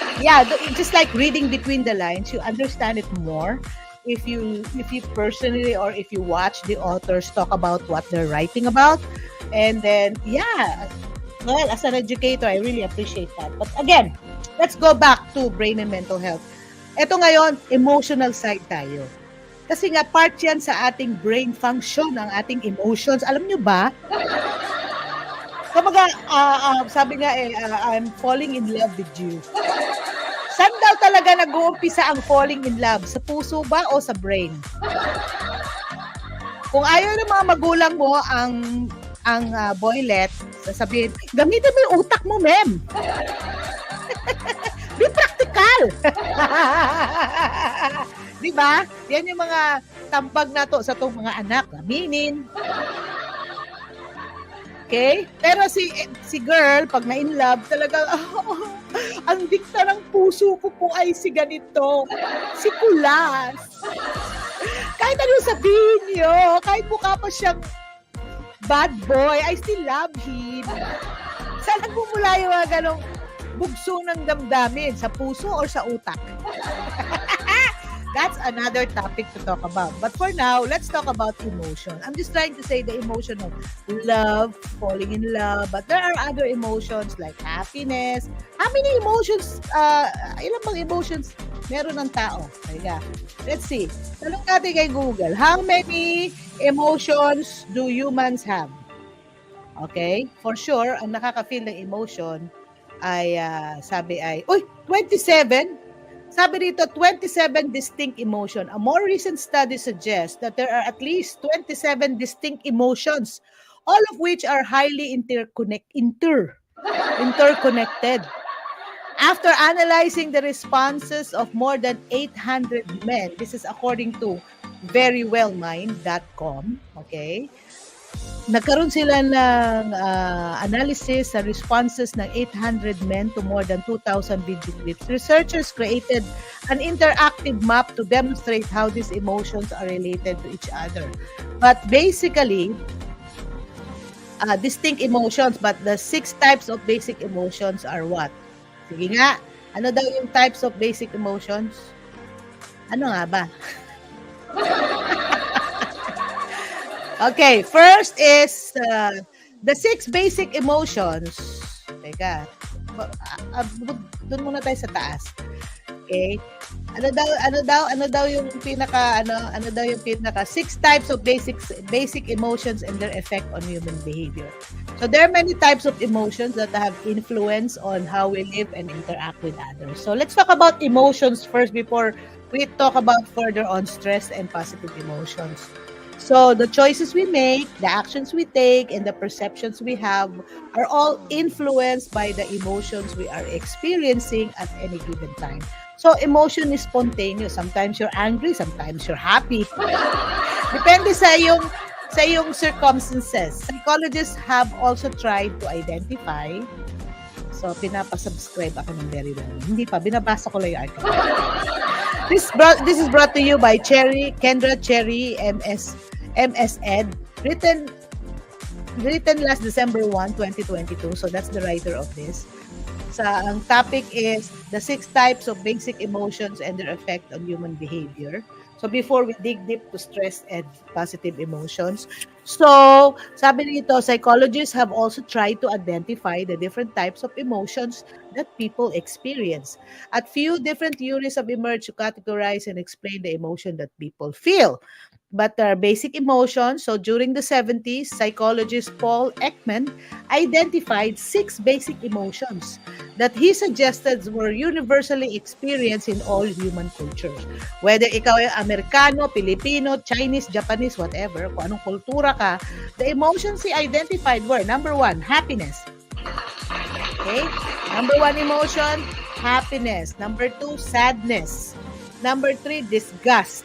just like reading between the lines, you understand it more if you personally or if you watch the authors talk about what they're writing about. And then, well, as an educator, I really appreciate that. But again, let's go back to brain and mental health. Ito ngayon, emotional side tayo. Kasi nga, part yan sa ating brain function, ang ating emotions. Alam nyo ba? Kumbaga, sabi nga I'm falling in love with you. Saan daw talaga nag-uumpisa ang falling in love? Sa puso ba o sa brain? Kung ayaw ng mga magulang mo ang boylet, sasabihin, gamitin mo yung utak mo, mem. Be practical. Diba? Yan yung mga tambag na to sa itong mga anak. Aminin. Okay? Pero si girl, pag na-in love, talaga, ang dikta ng puso ko po ay si ganito. Si Kulas. Kahit ano sabihin nyo, kahit mukha pa siyang bad boy, I still love him. Saan nagmumula yung mga ganong bugso ng damdamin? Sa puso or sa utak? That's another topic to talk about. But for now, let's talk about emotion. I'm just trying to say the emotion of love, falling in love. But there are other emotions like happiness. How many emotions, ilan bang emotions meron ng tao? Kaya, let's see. Tanong natin kay Google, how many emotions do humans have? Okay? For sure, ang nakaka-feel ng emotion ay, 27. Sabi dito, 27 distinct emotion. A more recent study suggests that there are at least 27 distinct emotions, all of which are highly interconnected. After analyzing the responses of more than 800 men, this is according to verywellmind.com, okay? Nagkaroon sila ng analysis sa responses ng 800 men to more than 2,000 video clips. Researchers created an interactive map to demonstrate how these emotions are related to each other. But basically, distinct emotions, but the 6 types of basic emotions are what? Sige nga, ano daw yung types of basic emotions? Ano nga ba? Okay, first is the 6 basic emotions. Teka, doon muna tayo sa taas. Okay? Ano daw yung pinaka 6 types of basic emotions and their effect on human behavior. So there are many types of emotions that have influence on how we live and interact with others. So let's talk about emotions first before we talk about further on stress and positive emotions. So the choices we make, the actions we take, and the perceptions we have are all influenced by the emotions we are experiencing at any given time. So, emotion is spontaneous. Sometimes you're angry, sometimes you're happy. Depende sa iyong circumstances. Psychologists have also tried to identify. So, pinapasubscribe ako ng very well. Hindi pa, binabasa ko lang yung article. This is brought to you by Kendra Cherry, MS Ed, written last December 1, 2022. So that's the writer of this. Ang topic is the 6 types of basic emotions and their effect on human behavior. So before we dig deep to stress and positive emotions, so sabi nito, psychologists have also tried to identify the different types of emotions that people experience. At few different theories have emerged to categorize and explain the emotion that people feel. But there are basic emotions. So during the 70s, psychologist Paul Ekman identified 6 basic emotions that he suggested were universally experienced in all human cultures. Whether ikaw ay Amerikano, Pilipino, Chinese, Japanese, whatever, kung anong kultura ka, the emotions he identified were, number 1, happiness. Okay? Number 1 emotion, happiness. Number 2, sadness. Number 3, disgust.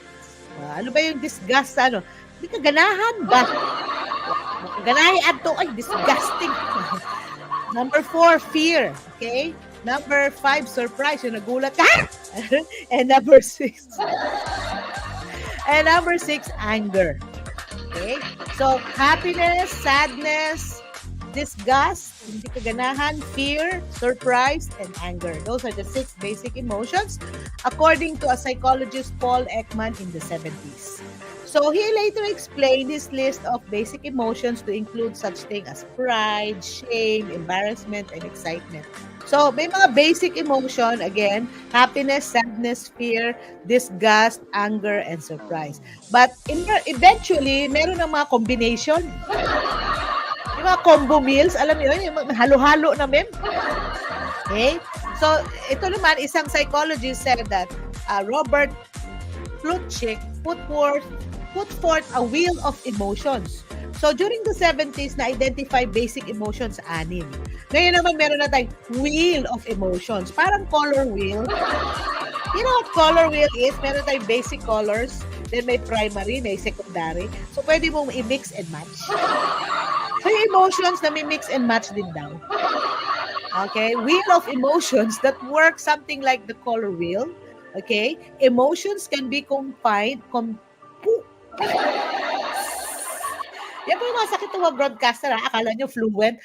Ano ba yung disgust? Hindi ka ganahan ba? Ganahin ato, ay, disgusting. Number 4, fear. Okay? Number 5, surprise. Yung nagulat ka. And number 6. Anger. Okay? So, happiness, sadness, disgust, hindi ka ganahan, fear, surprise, and anger. Those are the 6 basic emotions according to a psychologist Paul Ekman in the 70s. So he later explained his list of basic emotions to include such things as pride, shame, embarrassment, and excitement. So may mga basic emotion, again, happiness, sadness, fear, disgust, anger, and surprise. But eventually, meron ng mga combination. Yung mga combo meals, alam niyo yun, yung halo-halo na mem. Okay? So, ito naman, isang psychologist said that Robert Plutchik put forth a wheel of emotions. So, during the 70s, na-identify basic emotions 6. Ngayon naman, meron na tayong wheel of emotions. Parang color wheel. You know what color wheel is? Meron tayong basic colors, then may primary, may secondary. So, pwede mong i-mix and match. So, yung emotions na may mix and match din daw. Okay? Wheel of emotions that work something like the color wheel. Okay? Emotions can be confined. Yan po yung mga sakit ng mga broadcaster. Akala nyo fluent.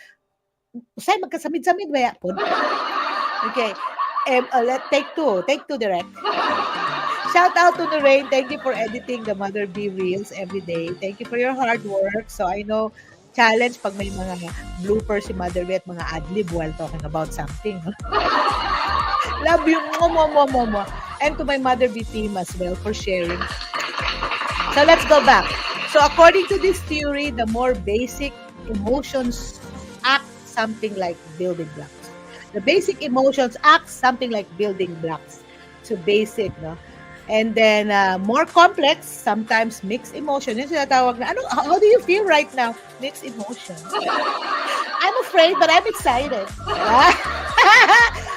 Usay, magkasamid-samid. Waya po. Okay. Take two. Take 2 direct. Shout out to Lorraine. Thank you for editing the Mother Bee Reels every day. Thank you for your hard work. So, I know challenge pag may mga bloopers si Mother Bee at mga ad-lib while talking about something. Love you. Mo. And to my Mother Bee team as well for sharing. So let's go back. So according to this theory, the more basic emotions act something like building blocks. The basic emotions act something like building blocks. So basic, no? And then, more complex, sometimes mixed emotion. Yung sinatawag na, how do you feel right now? Mixed emotion. I'm afraid, but I'm excited.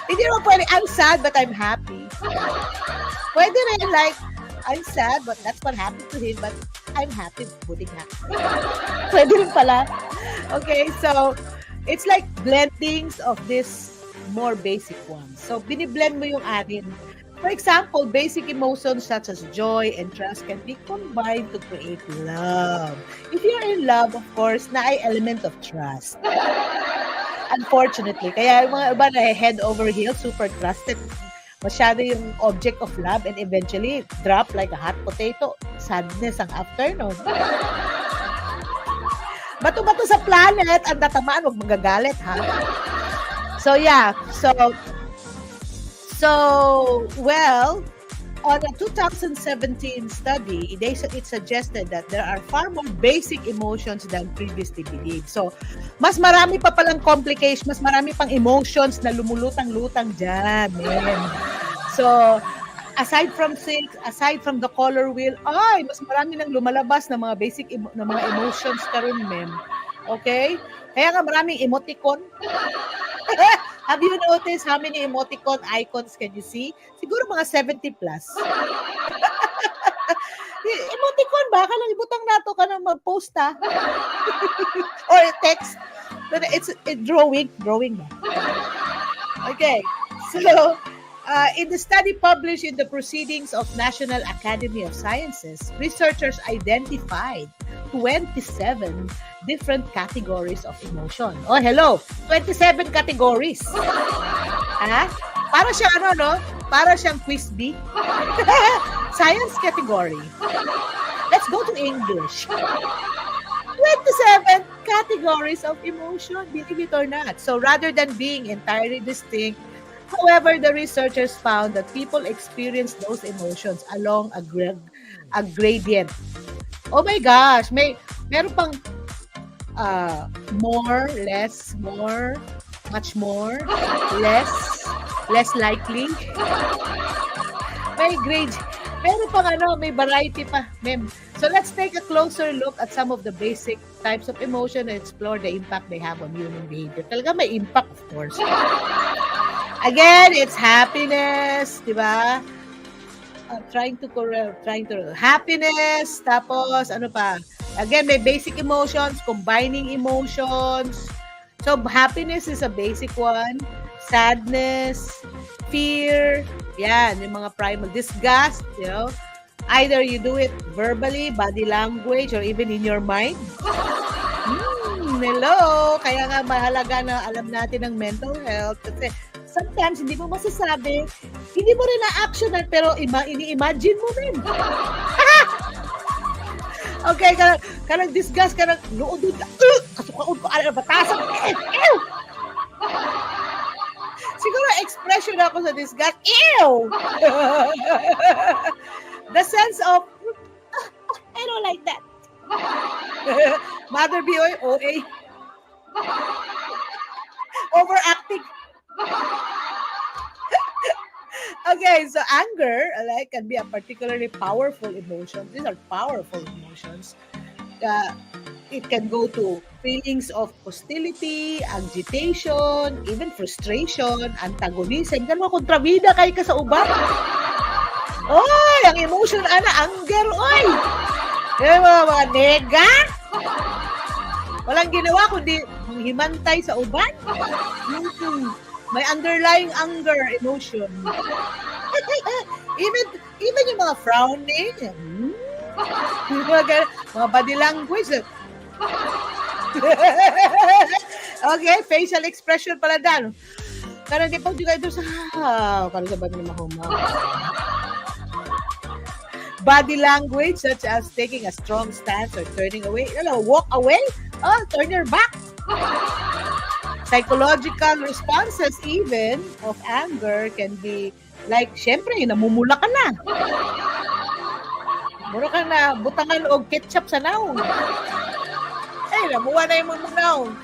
Hindi naman pwede, I'm sad, but I'm happy. Pwede rin, like, I'm sad, but that's what happened to him, but I'm happy, buting na. Pwede rin pala. Okay, so, it's like blendings of this more basic ones. So, biniblend mo yung 6. For example, basic emotions such as joy and trust can be combined to create love. If you're in love, of course, na ay element of trust. Unfortunately, kaya yung mga iba na head over heels, super trusted, masyado yung object of love and eventually drop like a hot potato. Sadness ang after, no? Bato-bato sa planet, ang tatamaan, huwag magagalit, ha? So, yeah. So, well, on a 2017 study, it suggested that there are far more basic emotions than previously believed. So, mas marami pa palang complications, mas marami pang emotions na lumulutang-lutang dyan, man. So, aside from the color wheel, mas marami nang lumalabas na mga basic na mga emotions karon, men. Okay? Kaya nga maraming emoticon. Have you noticed how many emoticon icons can you see? Siguro mga 70 plus. Emoticon ba? Kalang ibutang nato ka na mag-post ha? Or text. It's drawing ba? Okay. So, in the study published in the Proceedings of National Academy of Sciences, researchers identified 27 different categories of emotion. Oh, hello! 27 categories. Ha? Para siyang ano, no? Para siyang quiz bee. Science category. Let's go to English. 27 categories of emotion, believe it or not. So rather than being entirely distinct, however, the researchers found that people experience those emotions along a gradient. Oh my gosh, meron pang more, less, more, much more, less likely. May grade. Meron pang may variety pa. So let's take a closer look at some of the basic types of emotion and explore the impact they have on human behavior. Talaga may impact, of course. Again, it's happiness, di ba? Trying to happiness, tapos ano pa? Again, may basic emotions, combining emotions. So happiness is a basic one. Sadness, fear, yan, yung mga primal. Disgust, you know. Either you do it verbally, body language, or even in your mind. Hello! Kaya nga mahalaga na alam natin ng mental health. Kasi sometimes hindi mo masasabi, hindi mo rin na-actionan, pero ini-imagine mo rin. Okay, kanang disgust, kanang luodod ka, kasukaon ko, batasan. Siguro expression ako sa disgust. Ew! The sense of, I don't like that. Mother B.O. OA. Overacting. Okay, so anger can be a particularly powerful emotion. These are powerful emotions. It can go to feelings of hostility, agitation, even frustration, antagonism. Ganun kontrabida kay ka sa uban. Oy, ang emotion anger, oy. Yung mga nega. Walang ginawa kundi himantay sa uban. May underlying anger emotion. even yung mga frowning, mga body language. Okay, facial expression pala dan. Karena di pa juga ito sa karena sa body mahuma. Body language such as taking a strong stance or turning away. Walk away? Turn your back. Psychological responses even of anger can be like, syempre, namumula ka na. Mura ka na, butangan og ketchup sa naong. Ay, namuha na yung naong.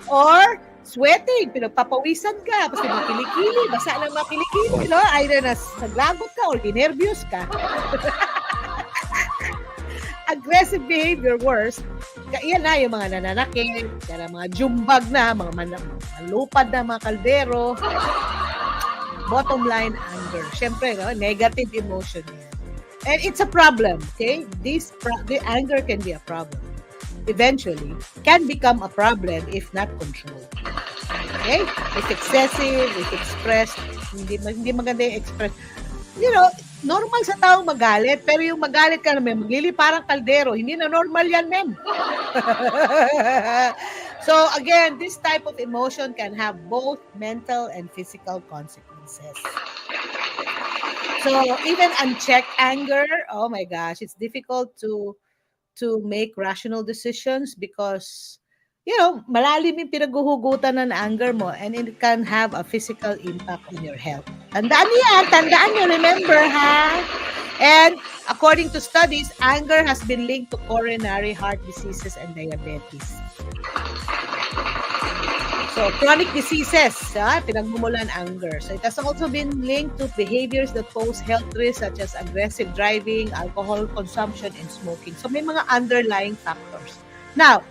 Or, sweating, pinagpapawisan ka, basta makilikili, basa lang makilikili, no? Either naglagot ka or nervyos ka. Aggressive behavior worse, yan na yung mga nananakit, mga jumbag na, mga malupad na mga kaldero. Bottom line, anger. Siyempre, no? Negative emotion yan. And it's a problem, okay? The anger can be a problem. Eventually, can become a problem if not controlled. Okay? If excessive, if expressed, hindi maganda yung express. You know, normal sa taong magalit, pero yung magalit ka naman, maglili parang kaldero, hindi na normal yan, ma'am. So, again, this type of emotion can have both mental and physical consequences. So, even unchecked anger, oh my gosh, it's difficult to make rational decisions because, you know, malalim yung pinaghuhugutan ng anger mo and it can have a physical impact on your health. Tandaan nyo, remember, ha? And according to studies, anger has been linked to coronary heart diseases and diabetes. So, chronic diseases, pinagmumulan anger. So, it has also been linked to behaviors that pose health risks such as aggressive driving, alcohol consumption, and smoking. So, may mga underlying factors. Now,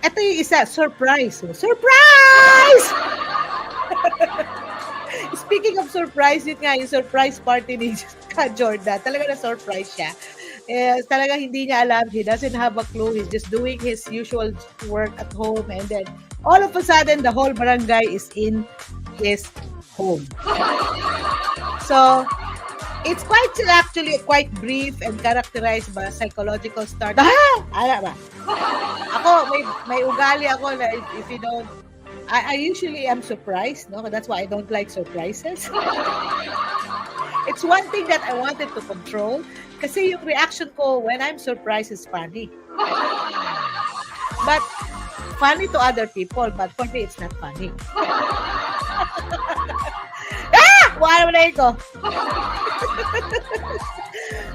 ito yung isa, surprise. Surprise! Speaking of surprise, yun nga, yung surprise party ni Jordan, talaga na-surprise siya. Talaga hindi niya alam. He doesn't have a clue. He's just doing his usual work at home. And then, all of a sudden, the whole barangay is in his home. So, it's actually quite brief and characterized by psychological start. Ala ba? Ako, may ugali ako na if you don't, I usually am surprised, no? That's why I don't like surprises. It's one thing that I wanted to control kasi yung reaction ko when I'm surprised is funny. But funny to other people, but for me, it's not funny. Wala na ko.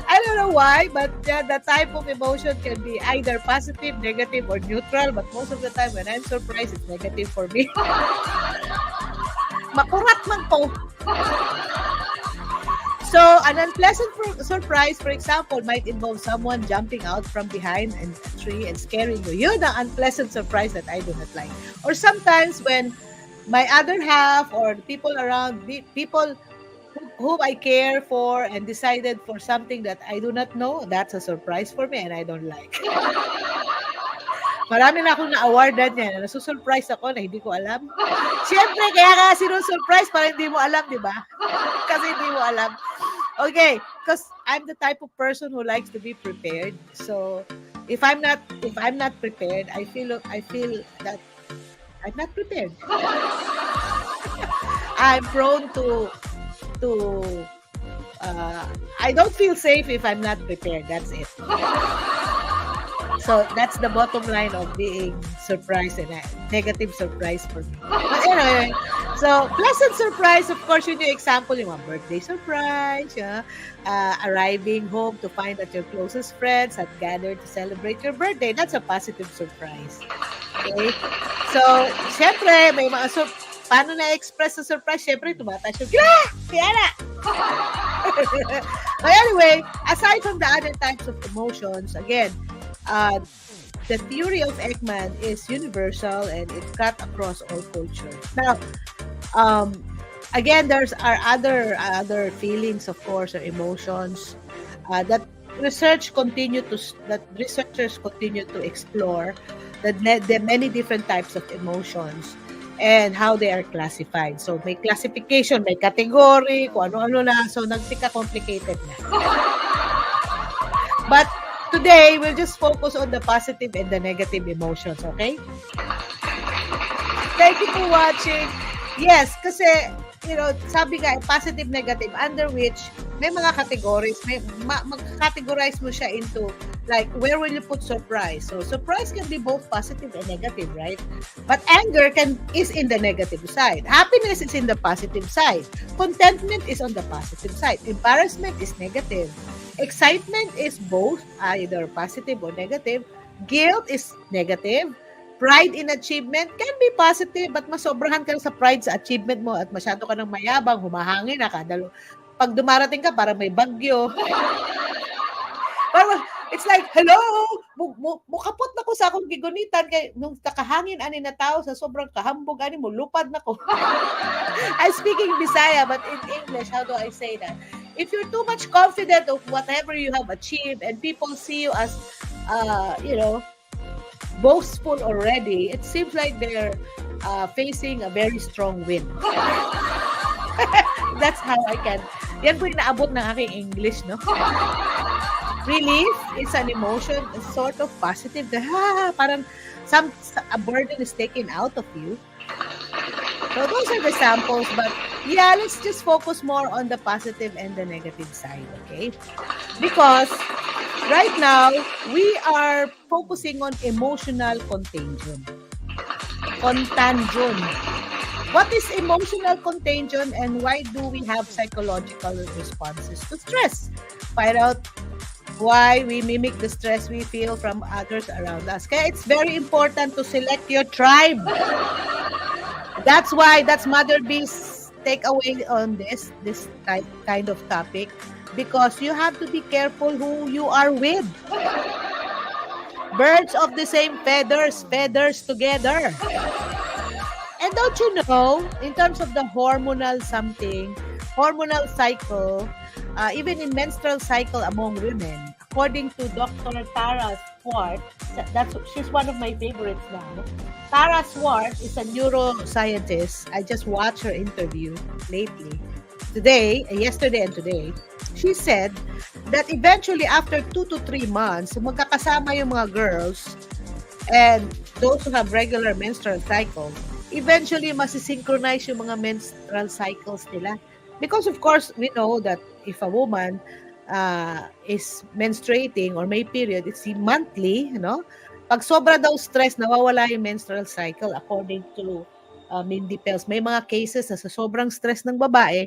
I don't know why, but the type of emotion can be either positive, negative, or neutral. But most of the time, when I'm surprised, it's negative for me. Makurat man po. So, an unpleasant surprise, for example, might involve someone jumping out from behind a tree and scaring you. Yun ang unpleasant surprise that I do not like. Or sometimes when my other half or people around, people whom I care for and decided for something that I do not know, that's a surprise for me and I don't like. Marami na akong na-awardan yan. Nasusurprise ako na hindi ko alam. Siyempre, kaya ka sinusurprise para hindi mo alam, di ba? Kasi hindi mo alam. Okay, because I'm the type of person who likes to be prepared. So, if I'm not prepared, I feel that I'm not prepared. I'm prone to I don't feel safe if I'm not prepared. That's it. So that's the bottom line of being surprised and a negative surprise for me. But anyway, so pleasant surprise, of course, yun yung example, yung birthday surprise, arriving home to find that your closest friends had gathered to celebrate your birthday. That's a positive surprise. Okay? So, syempre, may mga paano na-express sa surprise? Syempre, tumataas yung, Tiana! But anyway, aside from the other types of emotions, again, the theory of Ekman is universal and it cut across all cultures. Now, again, there's our other feelings, of course, or emotions that researchers continue to explore the many different types of emotions and how they are classified. So, may classification, may category, kung ano-ano na. So, nagpika-complicated na. But today, we'll just focus on the positive and the negative emotions, okay? Thank you for watching. Yes, kasi, sabi nga, positive, negative, under which may mga categories, mag-categorize mo siya into, like, where will you put surprise? So, surprise can be both positive and negative, right? But anger is in the negative side. Happiness is in the positive side. Contentment is on the positive side. Embarrassment is negative. Excitement is both, either positive or negative. Guilt is negative. Pride in achievement can be positive, but masobrahan ka sa pride sa achievement mo at masyado ka ng mayabang, humahangin na kada. Pag dumarating ka, parang may bagyo. Parang, it's like, hello, mukapot na ko sa akong gigunitan kay nung nakahangin ani na tao sa sobrang kahambog ani mo, lupad na ko. I'm speaking Bisaya, but in English, how do I say that? If you're too much confident of whatever you have achieved and people see you as, boastful already, it seems like they're facing a very strong wind. That's how I can. Yan po yung naabot ng aking English, no? Relief is an emotion, a sort of positive. Parang a burden is taken out of you. So those are the samples, but yeah, let's just focus more on the positive and the negative side, okay? Because right now, we are focusing on emotional contagion. Contagion. What is emotional contagion and why do we have psychological responses to stress? Find out why we mimic the stress we feel from others around us. Kaya it's very important to select your tribe. That's Mother B's takeaway on this kind of topic, because you have to be careful who you are with. Birds of the same feathers together. And don't you know, in terms of the hormonal cycle, even in menstrual cycle among women, according to Dr. Tara Swart, she's one of my favorites now. Tara Swart is a neuroscientist. I just watched her interview lately. Yesterday and today, she said that eventually after 2 to 3 months, magkakasama yung mga girls and those who have regular menstrual cycles, eventually masisynchronize yung mga menstrual cycles nila. Because of course, we know that if a woman is menstruating or may period, it's monthly, Pag sobra daw stress, nawawala yung menstrual cycle according to Mindy Pels. May mga cases na sa sobrang stress ng babae,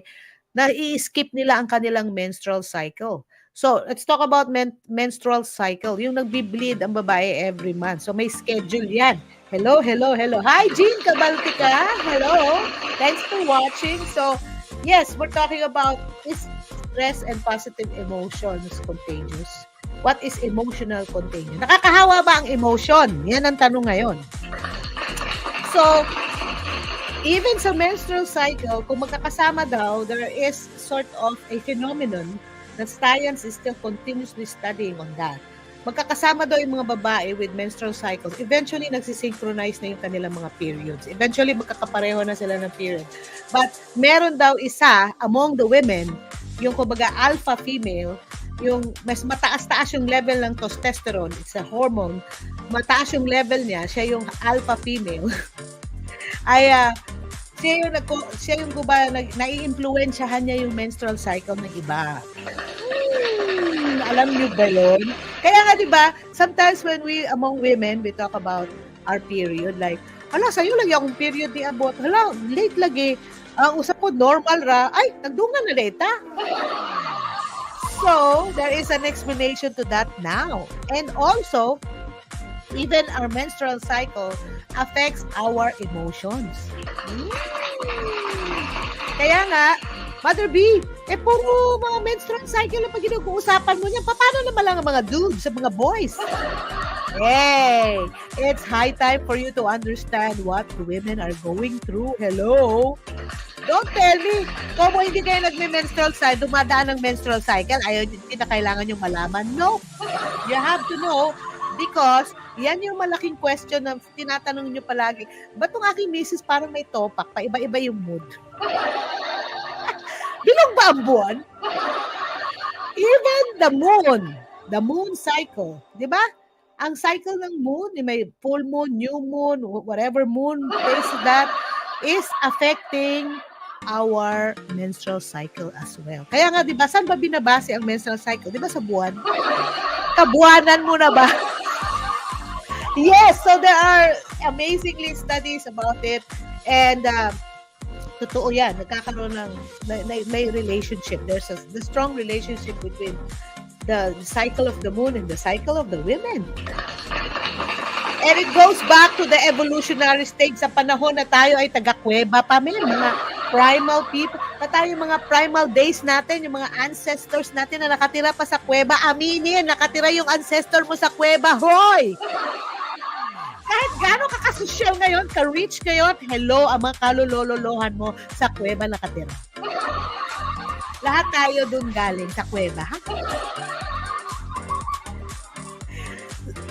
na i-skip nila ang kanilang menstrual cycle. So, let's talk about menstrual cycle. Yung nagbi-bleed ang babae every month. So, may schedule yan. Hello. Hi, Jean Cabaltica. Hello. Thanks for watching. So, yes, we're talking about is stress and positive emotions contagious. What is emotional contagion? Nakakahawa ba ang emotion? Yan ang tanong ngayon. So, even sa menstrual cycle, kung magkakasama daw, there is sort of a phenomenon that science is still continuously studying on that. Magkakasama daw yung mga babae with menstrual cycles. Eventually, nagsisynchronize na yung kanilang mga periods. Eventually, magkakapareho na sila ng period. But meron daw isa among the women, yung kumbaga alpha female, yung mas mataas-taas yung level ng testosterone, it's a hormone, mataas yung level niya, siya yung alpha female. Ay siya yung nai-impluwensyahan niya yung menstrual cycle ng iba. Alam niyo ba yun? Kaya nga 'di ba, sometimes when among women, we talk about our period, like, hala, sa'yo lagi akong period ni abot. Hala, late lagi. Ang usap ko, normal ra. Ay, nagdungan na late, ha? So, there is an explanation to that now. And also, even our menstrual cycle affects our emotions. Kaya nga, Mother B, puro mga menstrual cycle ang pag ginag-uusapan mo niyan. Paano naman lang ang mga dudes, sa mga boys? Hey, it's high time for you to understand what women are going through. Hello? Don't tell me, kung hindi kayo nagme-menstrual cycle, dumadaan ng menstrual cycle, hindi na kailangan yung malaman. No, you have to know because yan yung malaking question na tinatanong nyo palagi. Ba't yung aking misis parang may topak, paiba-iba yung mood? Bilang ba ang buwan? Even the moon cycle, di ba? Ang cycle ng moon, may full moon, new moon, whatever moon is that, is affecting our menstrual cycle as well. Kaya nga, di ba, saan ba binabase ang menstrual cycle? Di ba sa buwan? Kabuwanan mo na ba? Yes, so there are amazingly studies about it. And totoo yan, nagkakaroon ng may relationship. There's the strong relationship between the cycle of the moon and the cycle of the women. And it goes back to the evolutionary stage sa panahon na tayo ay taga-kuweba pa, mga primal people. Tayo mga primal days natin, yung mga ancestors natin na nakatira pa sa kuweba. Aminin, nakatira yung ancestor mo sa kuweba. Hoy! Kahit gano'n ka kasosyal ngayon, ka-rich ngayon, hello, ang mga kalulololohan mo sa kuweba nakatira. Lahat tayo dun galing sa kuweba, ha?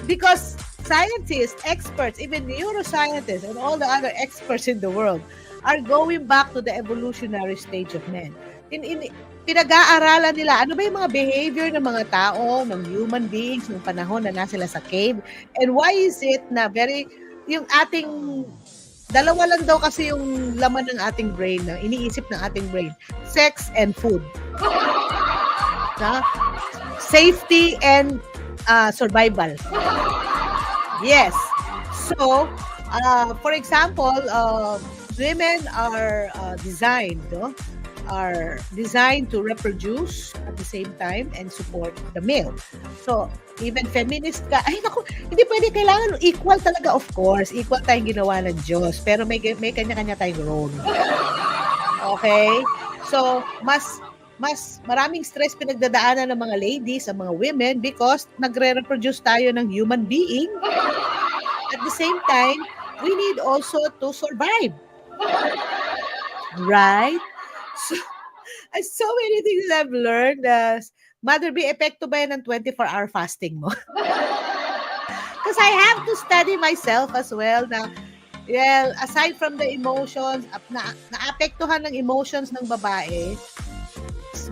Because scientists, experts, even neuroscientists, and all the other experts in the world are going back to the evolutionary stage of men. Pinag-aaralan nila, ano ba yung mga behavior ng mga tao, ng human beings, ng panahon na nasa sila sa cave, and why is it na yung ating, dalawa lang daw kasi yung laman ng ating brain, na iniisip ng ating brain, sex and food. Safety and survival. Yes. So, for example, women are designed to reproduce at the same time and support the male. So, even feminist ka, ay naku, hindi pwede, kailangan equal talaga, of course. Equal tayong ginawa ng Diyos, pero may kanya-kanya tayong role. Okay? So, mas maraming stress pinagdadaanan ng mga ladies, ang mga women, because nagre-reproduce tayo ng human being. At the same time, we need also to survive. Right? So, so many things I've learned. Mother B, epekto ba yan ng 24-hour fasting mo? Because I have to study myself as well na, well, aside from the emotions, naapektuhan ng emotions ng babae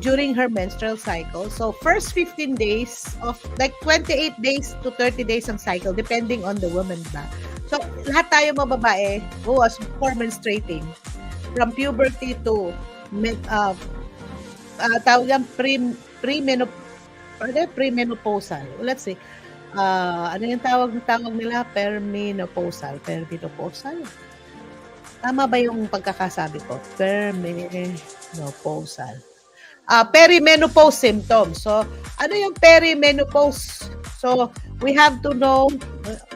during her menstrual cycle. So, first 15 days of, like 28 days to 30 days ang cycle, depending on the woman ba. So, lahat tayo mga babae who was before menstruating, from puberty to tawag yan premenopausal. Let's see. Ano yung tawag nila? Permenopausal. Tama ba yung pagkakasabi ko? Permenopausal. Perimenopause symptoms. So, ano yung perimenopause? So, we have to know,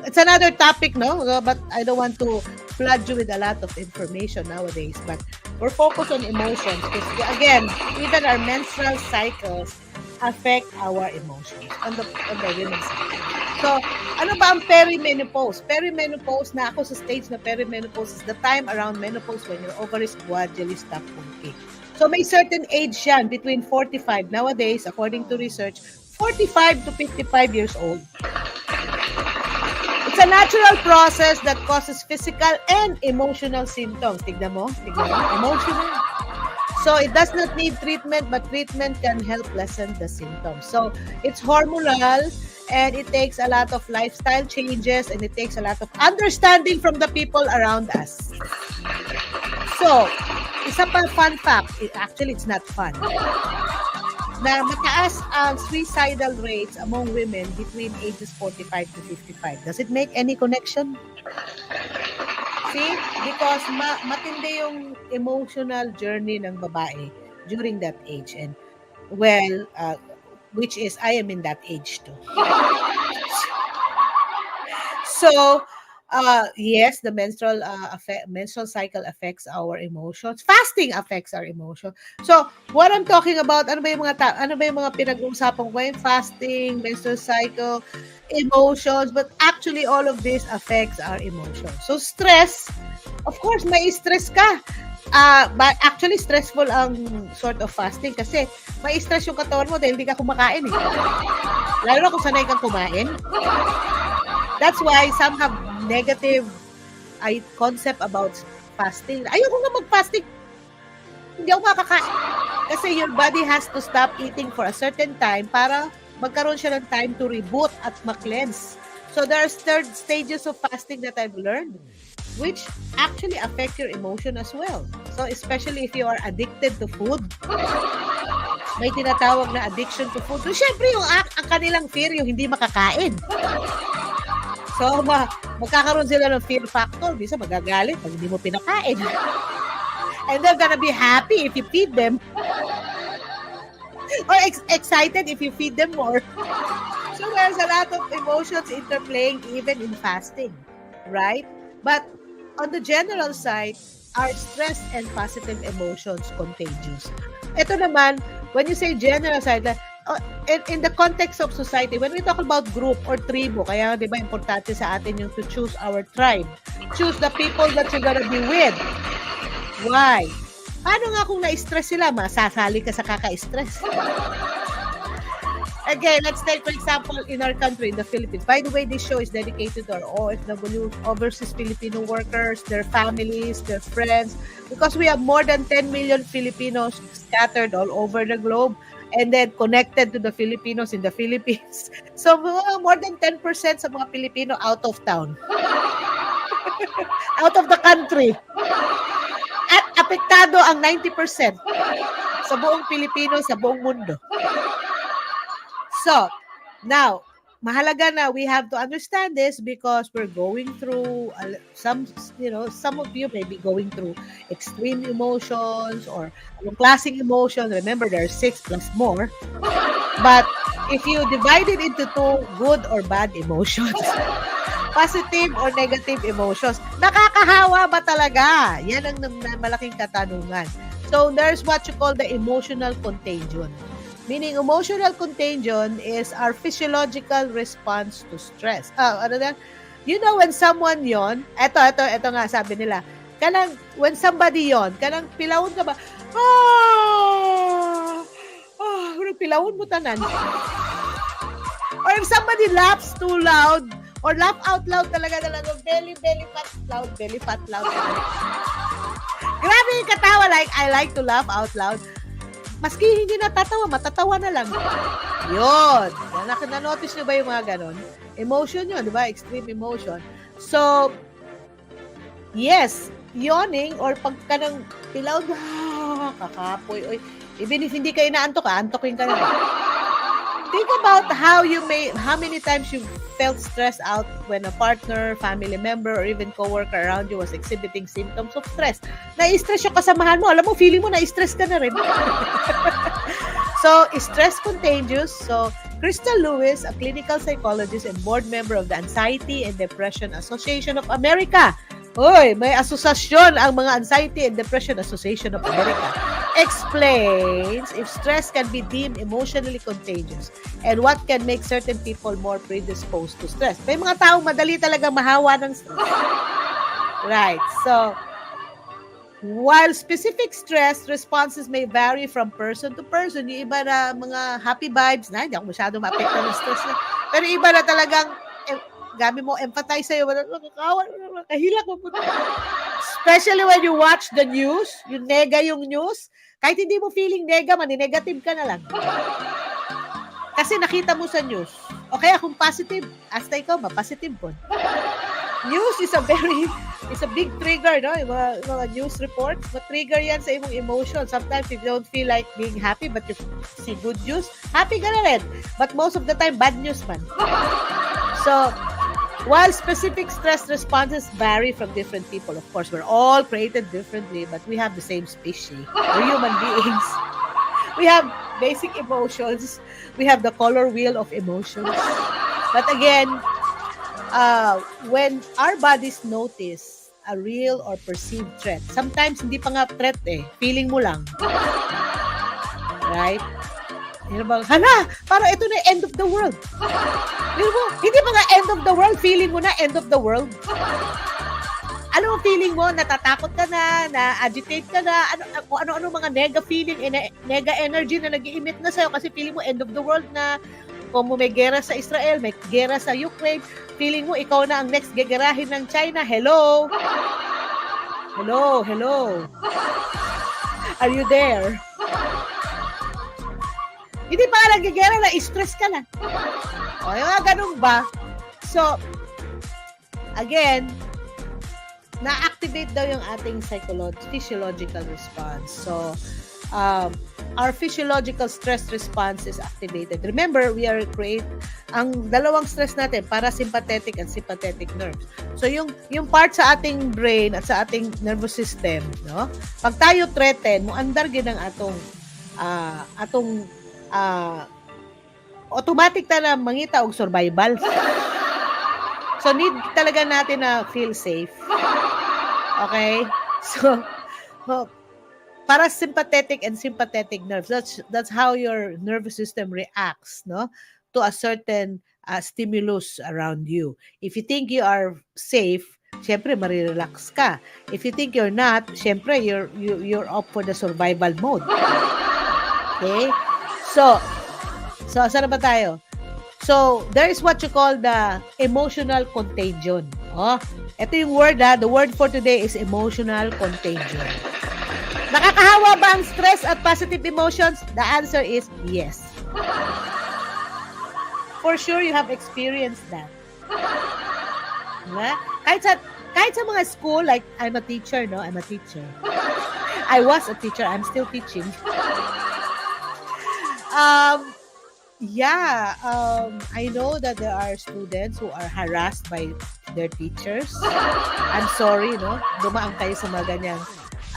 it's another topic, no? But I don't want to flood you with a lot of information nowadays. But we're focused on emotions. Because again, even our menstrual cycles affect our emotions on the women's side. So, ano ba ang perimenopause? Perimenopause, na ako sa stage na perimenopause is the time around menopause when your ovaries gradually stop working. So, may certain age yan, between 45, nowadays, according to research, 45 to 55 years old. It's a natural process that causes physical and emotional symptoms. Tignan mo? Emotional. So, it does not need treatment, but treatment can help lessen the symptoms. So, it's hormonal, and it takes a lot of lifestyle changes, and it takes a lot of understanding from the people around us. So, isa pa fun fact, actually it's not fun, na mataas ang suicidal rates among women between ages 45 to 55. Does it make any connection? See? Because matindi yung emotional journey ng babae during that age. And well, which is, I am in that age too. So, yes, the menstrual cycle affects our emotions. Fasting affects our emotions. So, what I'm talking about, ano ba yung mga pinag-uusapan ko? Yung fasting, menstrual cycle, emotions, but actually all of this affects our emotions. So, stress, of course, may stress ka. But actually, stressful ang sort of fasting kasi may stress yung katawan mo dahil hindi ka kumakain eh. Lalo na kung sanay kang kumain. That's why some have negative concept about fasting. Ayoko nga mag-fasting. Hindi ako makakain. Kasi your body has to stop eating for a certain time para magkaroon siya ng time to reboot at ma-cleanse. So there are third stages of fasting that I've learned, which actually affect your emotion as well. So especially if you are addicted to food, may tinatawag na addiction to food. So syempre yung ang kanilang fear yung hindi makakain. So, magkakaroon sila ng fear factor. Bisa magagalit pag hindi mo pinakain. And they're gonna be happy if you feed them. Or excited if you feed them more. So, there's a lot of emotions interplaying even in fasting. Right? But, on the general side, are stress and positive emotions contagious? Ito naman, when you say general side, in the context of society, when we talk about group or tribo, kaya di ba importante sa atin yung to choose our tribe. Choose the people that you're gonna be with. Why? Paano nga kung na-stress sila, masasali ka sa kaka-stress? Again, let's take for example in our country, in the Philippines. By the way, this show is dedicated to our OFW, overseas Filipino workers, their families, their friends, because we have more than 10 million Filipinos scattered all over the globe, and then connected to the Filipinos in the Philippines. So, more than 10% sa mga Pilipino out of town. Out of the country. At apektado ang 90% sa buong Pilipino, sa buong mundo. So, now, mahalaga na we have to understand this because we're going through some of you may be going through extreme emotions or klaseng emotions. Remember, there are 6 plus more. But if you divide it into 2, good or bad emotions, positive or negative emotions, nakakahawa ba talaga? Yan ang malaking katanungan. So, there's what you call the emotional contagion. Meaning, emotional contagion is our physiological response to stress. Ano na? You know when someone yon, eto nga sabi nila, kanang, when somebody yon, kanang pilawon ka ba, pilawon mo tanan. Or if somebody laughs too loud, or laugh out loud talaga, belly fat loud. Grabe yung katawa, like, I like to laugh out loud. Maski hindi natatawa, matatawa na lang. Yun. Na-notice nyo ba yung mga ganon? Emotion yun, di ba? Extreme emotion. So, yes, yawning or pagka ng pilaw, kakapoy, oy. Even if hindi ka inaantok, antokin ka na. Think about how many times you felt stressed out when a partner, family member, or even coworker around you was exhibiting symptoms of stress. Na-stress yung kasamahan mo. Alam mo, feeling mo na-stress ka na rin. So, stress contagious. So, Crystal Lewis, a clinical psychologist and board member of the Anxiety and Depression Association of America. Hoy, may asosasyon ang mga Anxiety and Depression Association of America. Explains if stress can be deemed emotionally contagious and what can make certain people more predisposed to stress. May mga taong madali talaga mahawa ng stress. Right. So, while specific stress responses may vary from person to person, yung iba na mga happy vibes, hindi ako masyado ma-apekto ng stress na. Pero iba na talagang, gabi mo, empathize sa'yo, kahilak mo po. Especially when you watch the news, yung nega yung news, kahit hindi mo feeling nega, maninegative ka na lang. Kasi nakita mo sa news. O kaya kung positive, hasta ikaw, ma-positive po. News is a big trigger, no? Yung mga news reports, ma-trigger yan sa imong emotion. Sometimes you don't feel like being happy, but you see good news, happy ka na rin. But most of the time, bad news man. So, while specific stress responses vary from different people, of course, we're all created differently, but we have the same species. We're human beings. We have basic emotions. We have the color wheel of emotions. But again, when our bodies notice a real or perceived threat, sometimes hindi pa nga threat feeling mo lang. Right? Hala, parang ito na end of the world. Hindi pa nga end of the world, feeling mo na end of the world. Ano ang feeling mo? Natatakot ka na-agitate ka na, ano mga nega feeling, nega energy na nag-i-emit na sa'yo kasi feeling mo end of the world na kung may gera sa Israel, may gera sa Ukraine, feeling mo ikaw na ang next gegerahin ng China. Hello? Are you there? Hindi pa ka nagigera na, stress ka na. O, yung mga ganun ba? So, again, na-activate daw yung ating physiological response. So, our physiological stress response is activated. Remember, ang dalawang stress natin, parasympathetic and sympathetic nerves. So, yung part sa ating brain at sa ating nervous system, no? Pag tayo threaten, muandar gid ang atong automatic na mangita og survival. So, need talaga natin na feel safe. Okay? So, parasympathetic and sympathetic nerves. That's how your nervous system reacts, no, to a certain stimulus around you. If you think you are safe, syempre marirelax ka. If you think you're not, syempre you're up for the survival mode. Okay? So saan na ba tayo? So, there is what you call the emotional contagion. Ito yung word the word for today is emotional contagion. Nakakahawa ba ang stress at positive emotions? The answer is yes. For sure, you have experienced that. Diba? Kahit sa mga school, like, I'm a teacher, no? I'm a teacher. I was a teacher. I'm still teaching. I know that there are students who are harassed by their teachers. I'm sorry, no? Dumaan kayo sa mga ganyang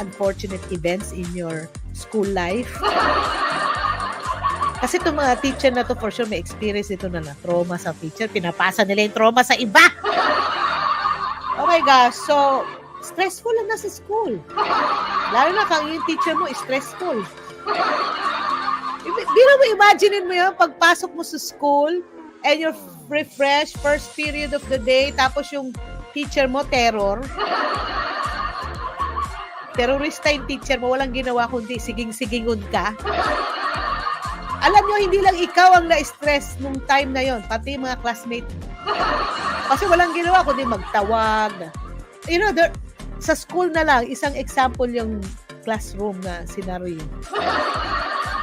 unfortunate events in your school life. Kasi itong mga teacher na to, for sure, may experience ito na trauma sa teacher. Pinapasa nila yung trauma sa iba. Oh my gosh. So, stressful lang na sa school. Lalo na kung yung teacher mo is stressful. Biro mo, imagine mo yun, pagpasok mo sa school and you're refreshed, first period of the day, tapos yung teacher mo, terror. terorista yung teacher mo, walang ginawa kundi siging-sigingon ka. Alam nyo, hindi lang ikaw ang na-stress nung time na yon, pati mga classmate mo. Kasi walang ginawa kundi magtawag. You know, sa school na lang, isang example yung classroom na scenario.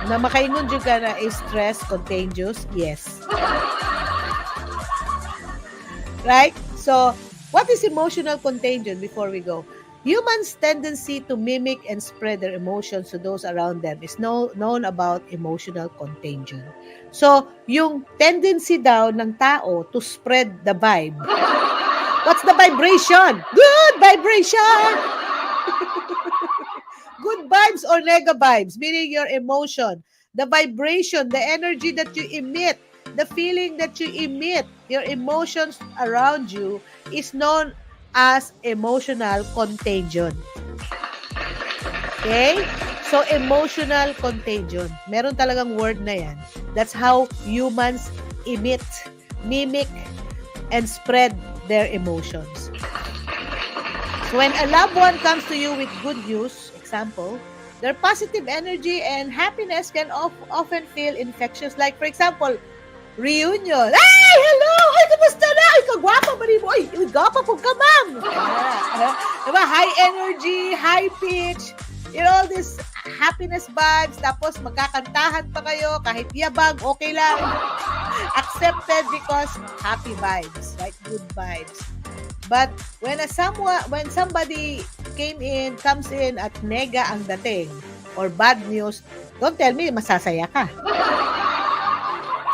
Na makaingon dyan ka na stress, contagious, yes. Right? So, what is emotional contagion before we go? Humans' tendency to mimic and spread their emotions to those around them is known about emotional contagion. So, yung tendency daw ng tao to spread the vibe. What's the vibration? Good vibration! Good vibes or nega vibes, meaning your emotion, the vibration, the energy that you emit, the feeling that you emit, your emotions around you is known as emotional contagion. Okay? So, emotional contagion. Meron talagang word na yan. That's how humans emit, mimic, and spread their emotions. So, when a loved one comes to you with good news, example, their positive energy and happiness can often feel infectious. Like, for example, reunion. Ay, hello! Ay, kamusta na? Ay, kagwapa ba rin mo? Ay, gwapa po ka, ma'am! Diba? High energy, high pitch, you know, all these happiness vibes. Tapos, magkakantahan pa kayo. Kahit yabang, okay lang. Accepted because happy vibes, right? Good vibes. But, when somebody comes in at nega ang dating, or bad news, don't tell me, masasaya ka.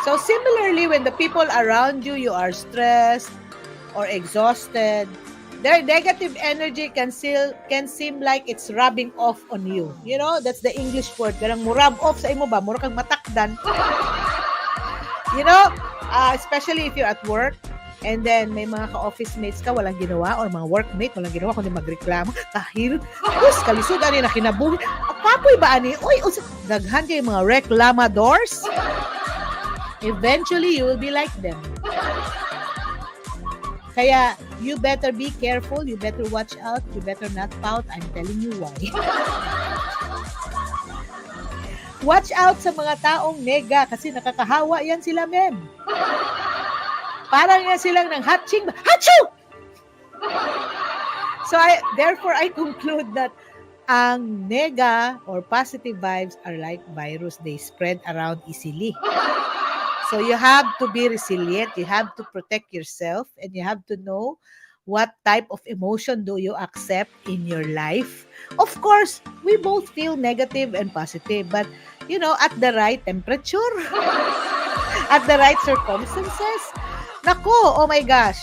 So similarly, when the people around you, you are stressed or exhausted, their negative energy can seem like it's rubbing off on you. You know, that's the English word. Garang mo rub off sa imo ba? Mura kang matakdan. You know, especially if you're at work, and then may mga ka-office mates ka walang ginawa, or mga workmate walang ginawa kundi magreklamo. Kahil, kalisod ani na kinabuhi. Kapoy ba ani? Uy, daghan kay mga reklamadors. Eventually, you will be like them. Kaya, you better be careful, you better watch out, you better not pout. I'm telling you why. Watch out sa mga taong nega kasi nakakahawa yan sila, mem. Parang yan silang ng hatching. Hachu! So, therefore, I conclude that ang nega or positive vibes are like virus. They spread around easily. So you have to be resilient, you have to protect yourself, and you have to know what type of emotion do you accept in your life. Of course, we both feel negative and positive, but you know, at the right temperature, at the right circumstances. Nako, oh my gosh.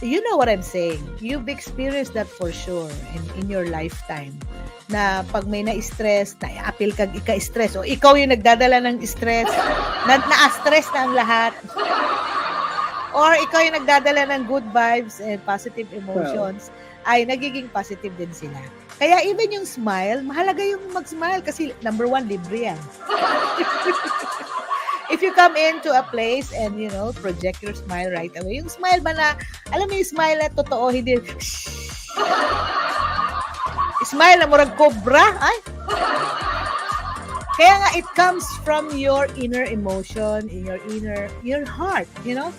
You know what I'm saying. You've experienced that for sure in your lifetime. Na pag may na-stress, na-appeal kang ika-stress, o ikaw yung nagdadala ng stress, na-stress na ang lahat. Or ikaw yung nagdadala ng good vibes and positive emotions, ay nagiging positive din sila. Kaya even yung smile, mahalaga yung mag-smile kasi number one, libre yan. If you come into a place and, you know, project your smile right away, yung smile ba na, alam mo yung smile na totoo, hindi, smile na murag cobra, ay. Kaya nga, it comes from your inner emotion, in your heart, you know?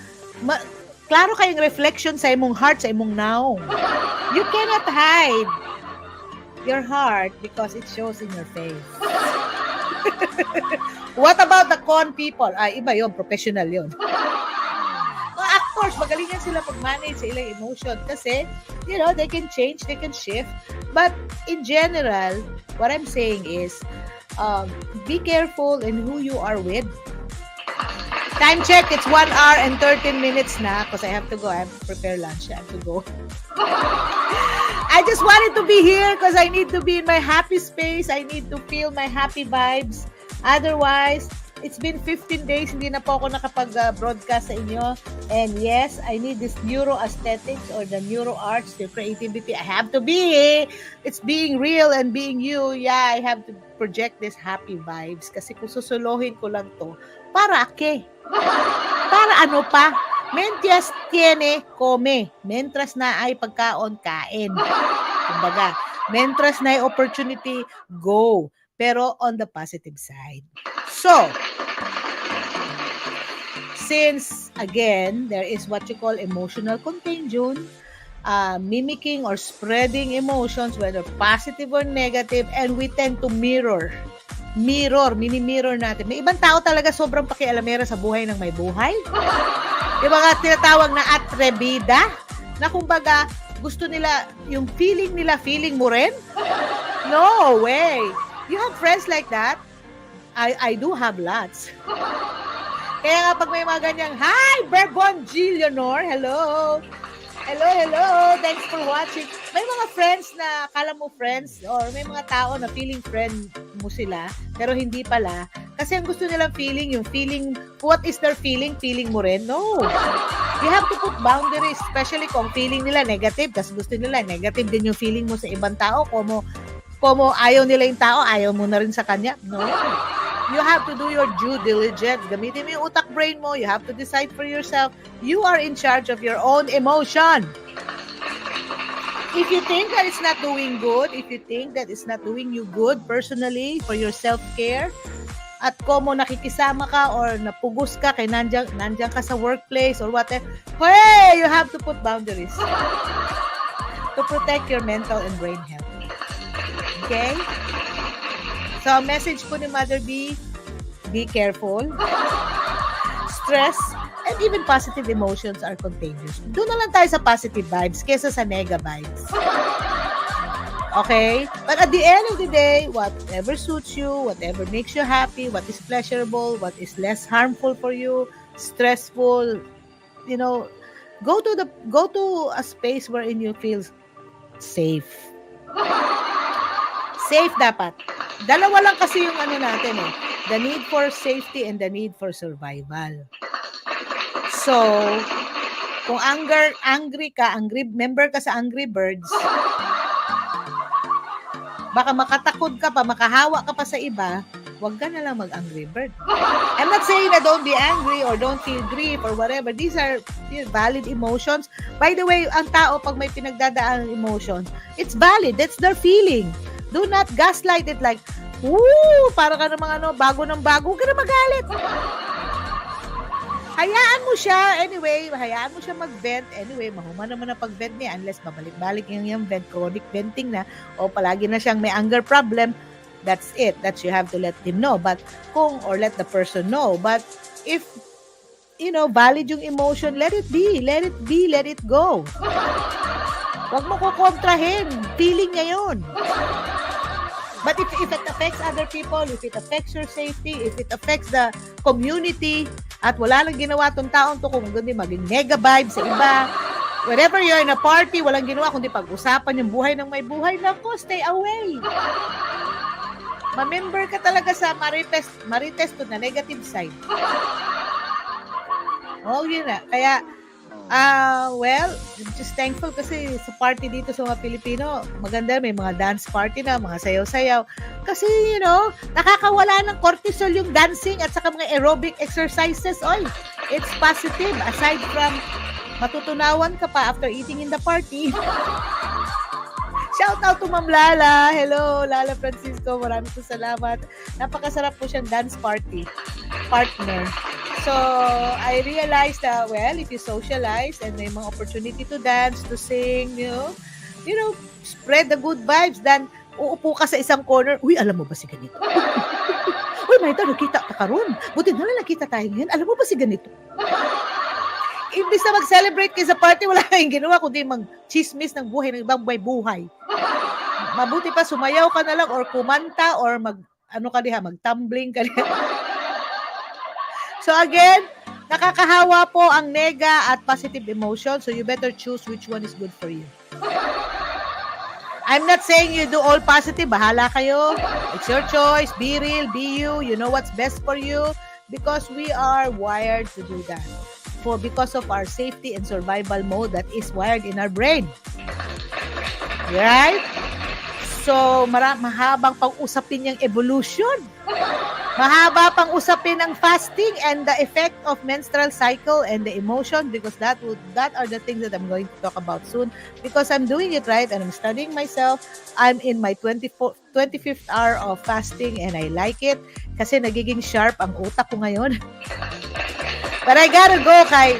Klaro kayong reflection sa imong heart, sa imong naong. You cannot hide your heart because it shows in your face. What about the con people? Ay, iba yon, professional yon. Mga actors, magaling yan sila pag-manage sa ilang emotion kasi, you know, they can change, they can shift. But in general, what I'm saying is, be careful in who you are with. Time check, it's 1 hour and 13 minutes na because I have to go. I have to prepare lunch. I have to go. I just wanted to be here because I need to be in my happy space. I need to feel my happy vibes. Otherwise, it's been 15 days, hindi na po ako nakapag-broadcast sa inyo. And yes, I need this neuro-aesthetics or the neuro-arts, the creativity. I have to be. It's being real and being you. Yeah, I have to project this happy vibes. Kasi kung susuluhin ko lang to, para ake? Para ano pa? Mientras tiene, come. Mientras na ay pagkaon, kain. Kumbaga, mientras na ay opportunity, go. Pero on the positive side. So, since, again, there is what you call emotional contagion, mimicking or spreading emotions, whether positive or negative, and we tend to mini-mirror natin. May ibang tao talaga sobrang pakialamera sa buhay ng may buhay. Yung mga tinatawag na atrevida, na kumbaga, gusto nila, yung feeling nila, feeling mo rin? No way! You have friends like that? I do have lots. Kaya nga pag may mga ganyang, hi, Berbon G. Leonor, hello! Hello, thanks for watching. May mga friends na kala mo friends or may mga tao na feeling friend mo sila pero hindi pala. Kasi ang gusto nilang feeling, yung feeling, what is their feeling? Feeling mo rin? No. You have to put boundaries, especially kung feeling nila negative kasi gusto nila negative din yung feeling mo sa ibang tao. Como ayaw nila yung tao, ayaw mo na rin sa kanya. No. You have to do your due diligence. Gamitin mo yung utak brain mo. You have to decide for yourself. You are in charge of your own emotion. If you think that it's not doing good, if you think that it's not doing you good personally for your self-care, at como nakikisama ka or napugos ka kay nandiyan ka sa workplace or whatever, hey, you have to put boundaries to protect your mental and brain health. Okay? So, message po ni Mother B, be careful. Stress and even positive emotions are contagious. Doon na lang tayo sa positive vibes kesa sa nega vibes. Okay? But at the end of the day, whatever suits you, whatever makes you happy, what is pleasurable, what is less harmful for you, stressful, go to a space wherein you feel safe. Safe dapat. Dalawa lang kasi yung natin the need for safety and the need for survival. So, kung member ka sa Angry Birds, baka makatakod ka pa, makahawa ka pa sa iba, wag ka na lang mag-Angry Bird. I'm not saying na don't be angry or don't feel grief or whatever. These are valid emotions. By the way, ang tao, pag may pinagdadaan emotions, it's valid. That's their feeling. Do not gaslight it like, para ka namang bago ng bago, huwag ka na magalit. Hayaan mo siya. Anyway, hayaan mo siya mag-vent. Anyway, mahuma naman ang pag-vent niya unless babalik-balik yung vent, chronic venting na, o palagi na siyang may anger problem. That's it. That's you have to let him know. But or let the person know. But if, valid yung emotion, let it be. Let it be. Let it go. Huwag mo kukontrahin. Feeling niya yun. But if it affects other people, if it affects your safety, if it affects the community, at wala lang ginawa tong taon to, kung hindi maging mega vibe sa iba, whenever you're in a party, walang ginawa kundi pag-usapan yung buhay ng may buhay, nako, stay away. Ma-member ka talaga sa marites to na negative side. Oh, yun na. Kaya, I'm just thankful kasi sa party dito sa mga Pilipino, maganda, may mga dance party na, mga sayaw-sayaw. Kasi, nakakawala ng cortisol yung dancing at saka mga aerobic exercises. Oy, it's positive. Aside from matutunawan ka pa after eating in the party. Shout out to Ma'am Lala. Hello, Lala Francisco. Maraming salamat. Napakasarap po siyang dance party partner. So, I realized that, if you socialize and may mga opportunity to dance, to sing, spread the good vibes, then uupo ka sa isang corner, uy, alam mo ba si ganito? Uy, may ito, nakita ka karon. Buti na lang nakita tayo ngayon. Alam mo ba si ganito? Imbis na mag-celebrate kayo sa party, wala kayong ginawa, kundi mag-chismis ng buhay, ng ibang buhay. Mabuti pa, sumayaw ka na lang, or kumanta, or mag-tumbling ka diha. So again, nakakahawa po ang nega at positive emotion. So you better choose which one is good for you. I'm not saying you do all positive. Bahala kayo. It's your choice. Be real. Be you. You know what's best for you. Because we are wired to do that. Because of our safety and survival mode that is wired in our brain. Right? also mahabang pang-usapin yung evolution. Mahaba pang usapin ang fasting and the effect of menstrual cycle and the emotion, because that are the things that I'm going to talk about soon, because I'm doing it right and I'm studying myself. I'm in my 25th hour of fasting and I like it kasi nagiging sharp ang utak ko ngayon. But I gotta go kay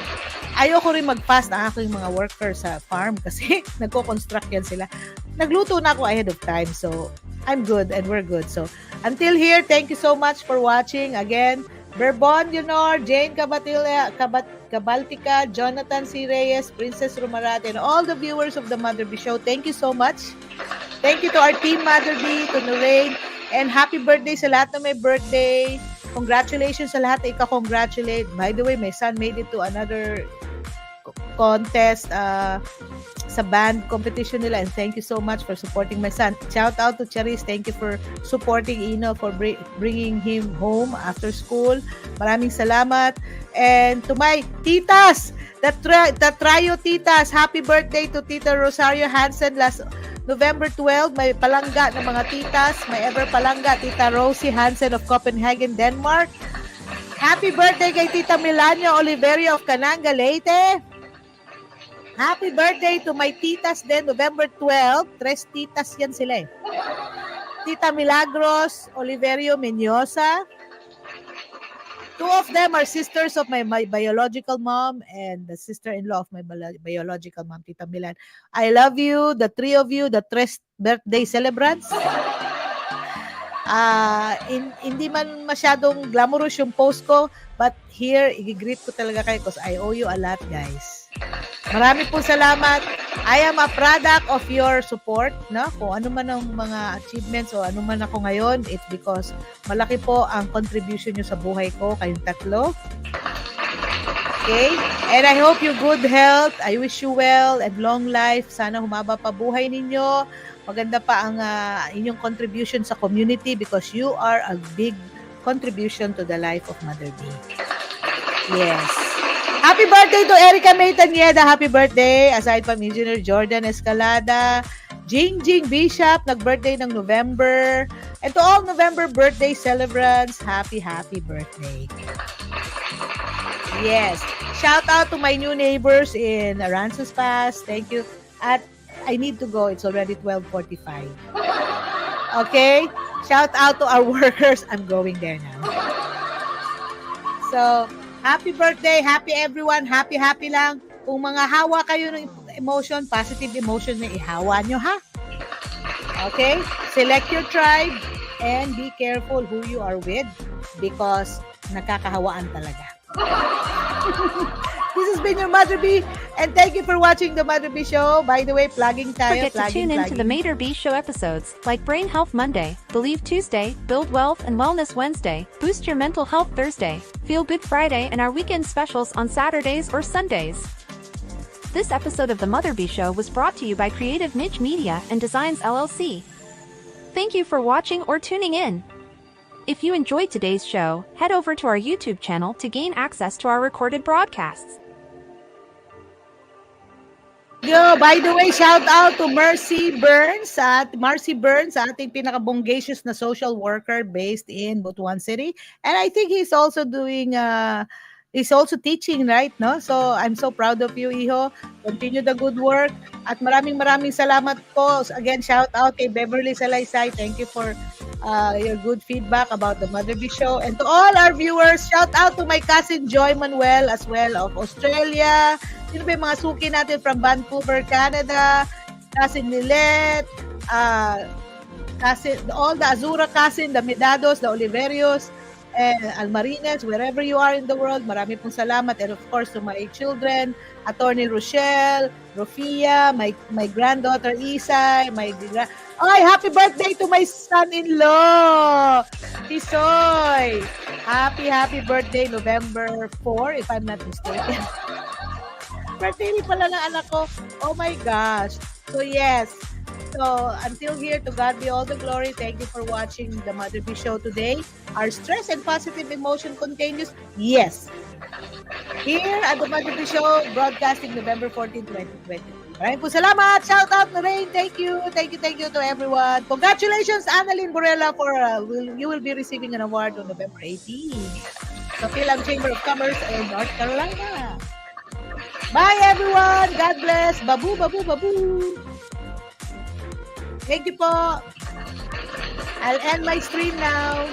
ayoko rin mag-fast ang aking mga workers sa farm kasi nagko-construct yan sila. Nagluto na ako ahead of time, so I'm good and we're good. So until here, thank you so much for watching. Again, Berbon Leonor, Jane Cabaltica, Jonathan C. Reyes, Princess Rumarate, and all the viewers of the Mother B Show, thank you so much. Thank you to our team Mother B, to Noreen, and happy birthday sa lahat na may birthday. Congratulations sa lahat na ika-congratulate. By the way, my son made it to another contest sa band competition nila, and thank you so much for supporting my son. Shout out to Charis, thank you for supporting Ino, for bringing him home after school. Maraming salamat. And to my titas, the trio titas, happy birthday to Tita Rosario Hansen last November 12. May palangga ng mga titas, may ever palangga, Tita Rosie Hansen of Copenhagen, Denmark. Happy birthday kay Tita Melania Oliverio of Cananga, Leyte. Happy birthday to my titas din, November 12. Tres titas yan sila eh. Tita Milagros Oliverio Menyosa. Two of them are sisters of my biological mom and the sister-in-law of my biological mom, Tita Milan. I love you, the three of you, the tres birthday celebrants. Hindi man masyadong glamorous yung post ko, but here, i-greet ko talaga kayo because I owe you a lot, guys. Marami po salamat. I am a product of your support, no? Kung ano man ang mga achievements o ano man ako ngayon, it's because malaki po ang contribution nyo sa buhay ko, kayong tatlo. Okay? And I hope you good health. I wish you well and long life. Sana humaba pa buhay ninyo. Maganda pa ang inyong contribution sa community because you are a big contribution to the life of Mother B. Yes. Happy birthday to Erica May Tanyeda. Happy birthday. Aside from Engineer Jordan Escalada, Jing Bishop, nag-birthday ng November. And to all November birthday celebrants, happy birthday. Yes. Shout out to my new neighbors in Aransas Pass. Thank you. At I need to go. It's already 12:45. Okay? Shout out to our workers. I'm going there now. So, happy birthday. Happy everyone. Happy lang. Kung mga hawa kayo ng emotion, positive emotion na ihawa nyo, ha? Okay? Select your tribe and be careful who you are with because nakakahawaan talaga. This has been your Mother B, and thank you for watching the Mother B Show. By the way, plugging tayo. Forget to tune into the Mother B Show episodes, like Brain Health Monday, Believe Tuesday, Build Wealth and Wellness Wednesday, Boost Your Mental Health Thursday, Feel Good Friday, and our weekend specials on Saturdays or Sundays. This episode of the Mother B Show was brought to you by Creative Niche Media and Designs LLC. Thank you for watching or tuning in. If you enjoyed today's show, head over to our YouTube channel to gain access to our recorded broadcasts. Yo, by the way, shout out to Marcy Burns, ating pinaka-bongacious na social worker based in Butuan City. And I think he's also teaching, right? No? So I'm so proud of you, Iho. Continue the good work. At maraming salamat po. Again, shout out kay Beverly Salaysay. Thank you for your good feedback about the Mother B Show. And to all our viewers, shout out to my cousin Joy Manuel as well of Australia. Sino ba yung mga suki natin from Vancouver, Canada? Cousin Lilette, cousin, all the Azura cousin, the Medados, the Oliverios, and Almarines, wherever you are in the world, marami pong salamat. And of course, to my children, Attorney Rochelle, Rofia, my granddaughter Isay, happy birthday to my son-in-law, Tisoy. Happy birthday, November 4, if I'm not mistaken. Birthday rin pala ng anak ko. Oh my gosh. So yes. So until here, to God be all the glory. Thank you for watching the Mother B Show today. Our stress and positive emotion continues. Yes. Here at the Mother B Show, broadcasting November 14, 2020. Maraming po salamat. Shout out na rin. Thank you. Thank you to everyone. Congratulations, Annalyn Borella, for you will be receiving an award on November 18 sa Philham Chamber of Commerce in North Carolina. Bye, everyone. God bless. Babu, babu, babu. Thank you po. I'll end my stream now.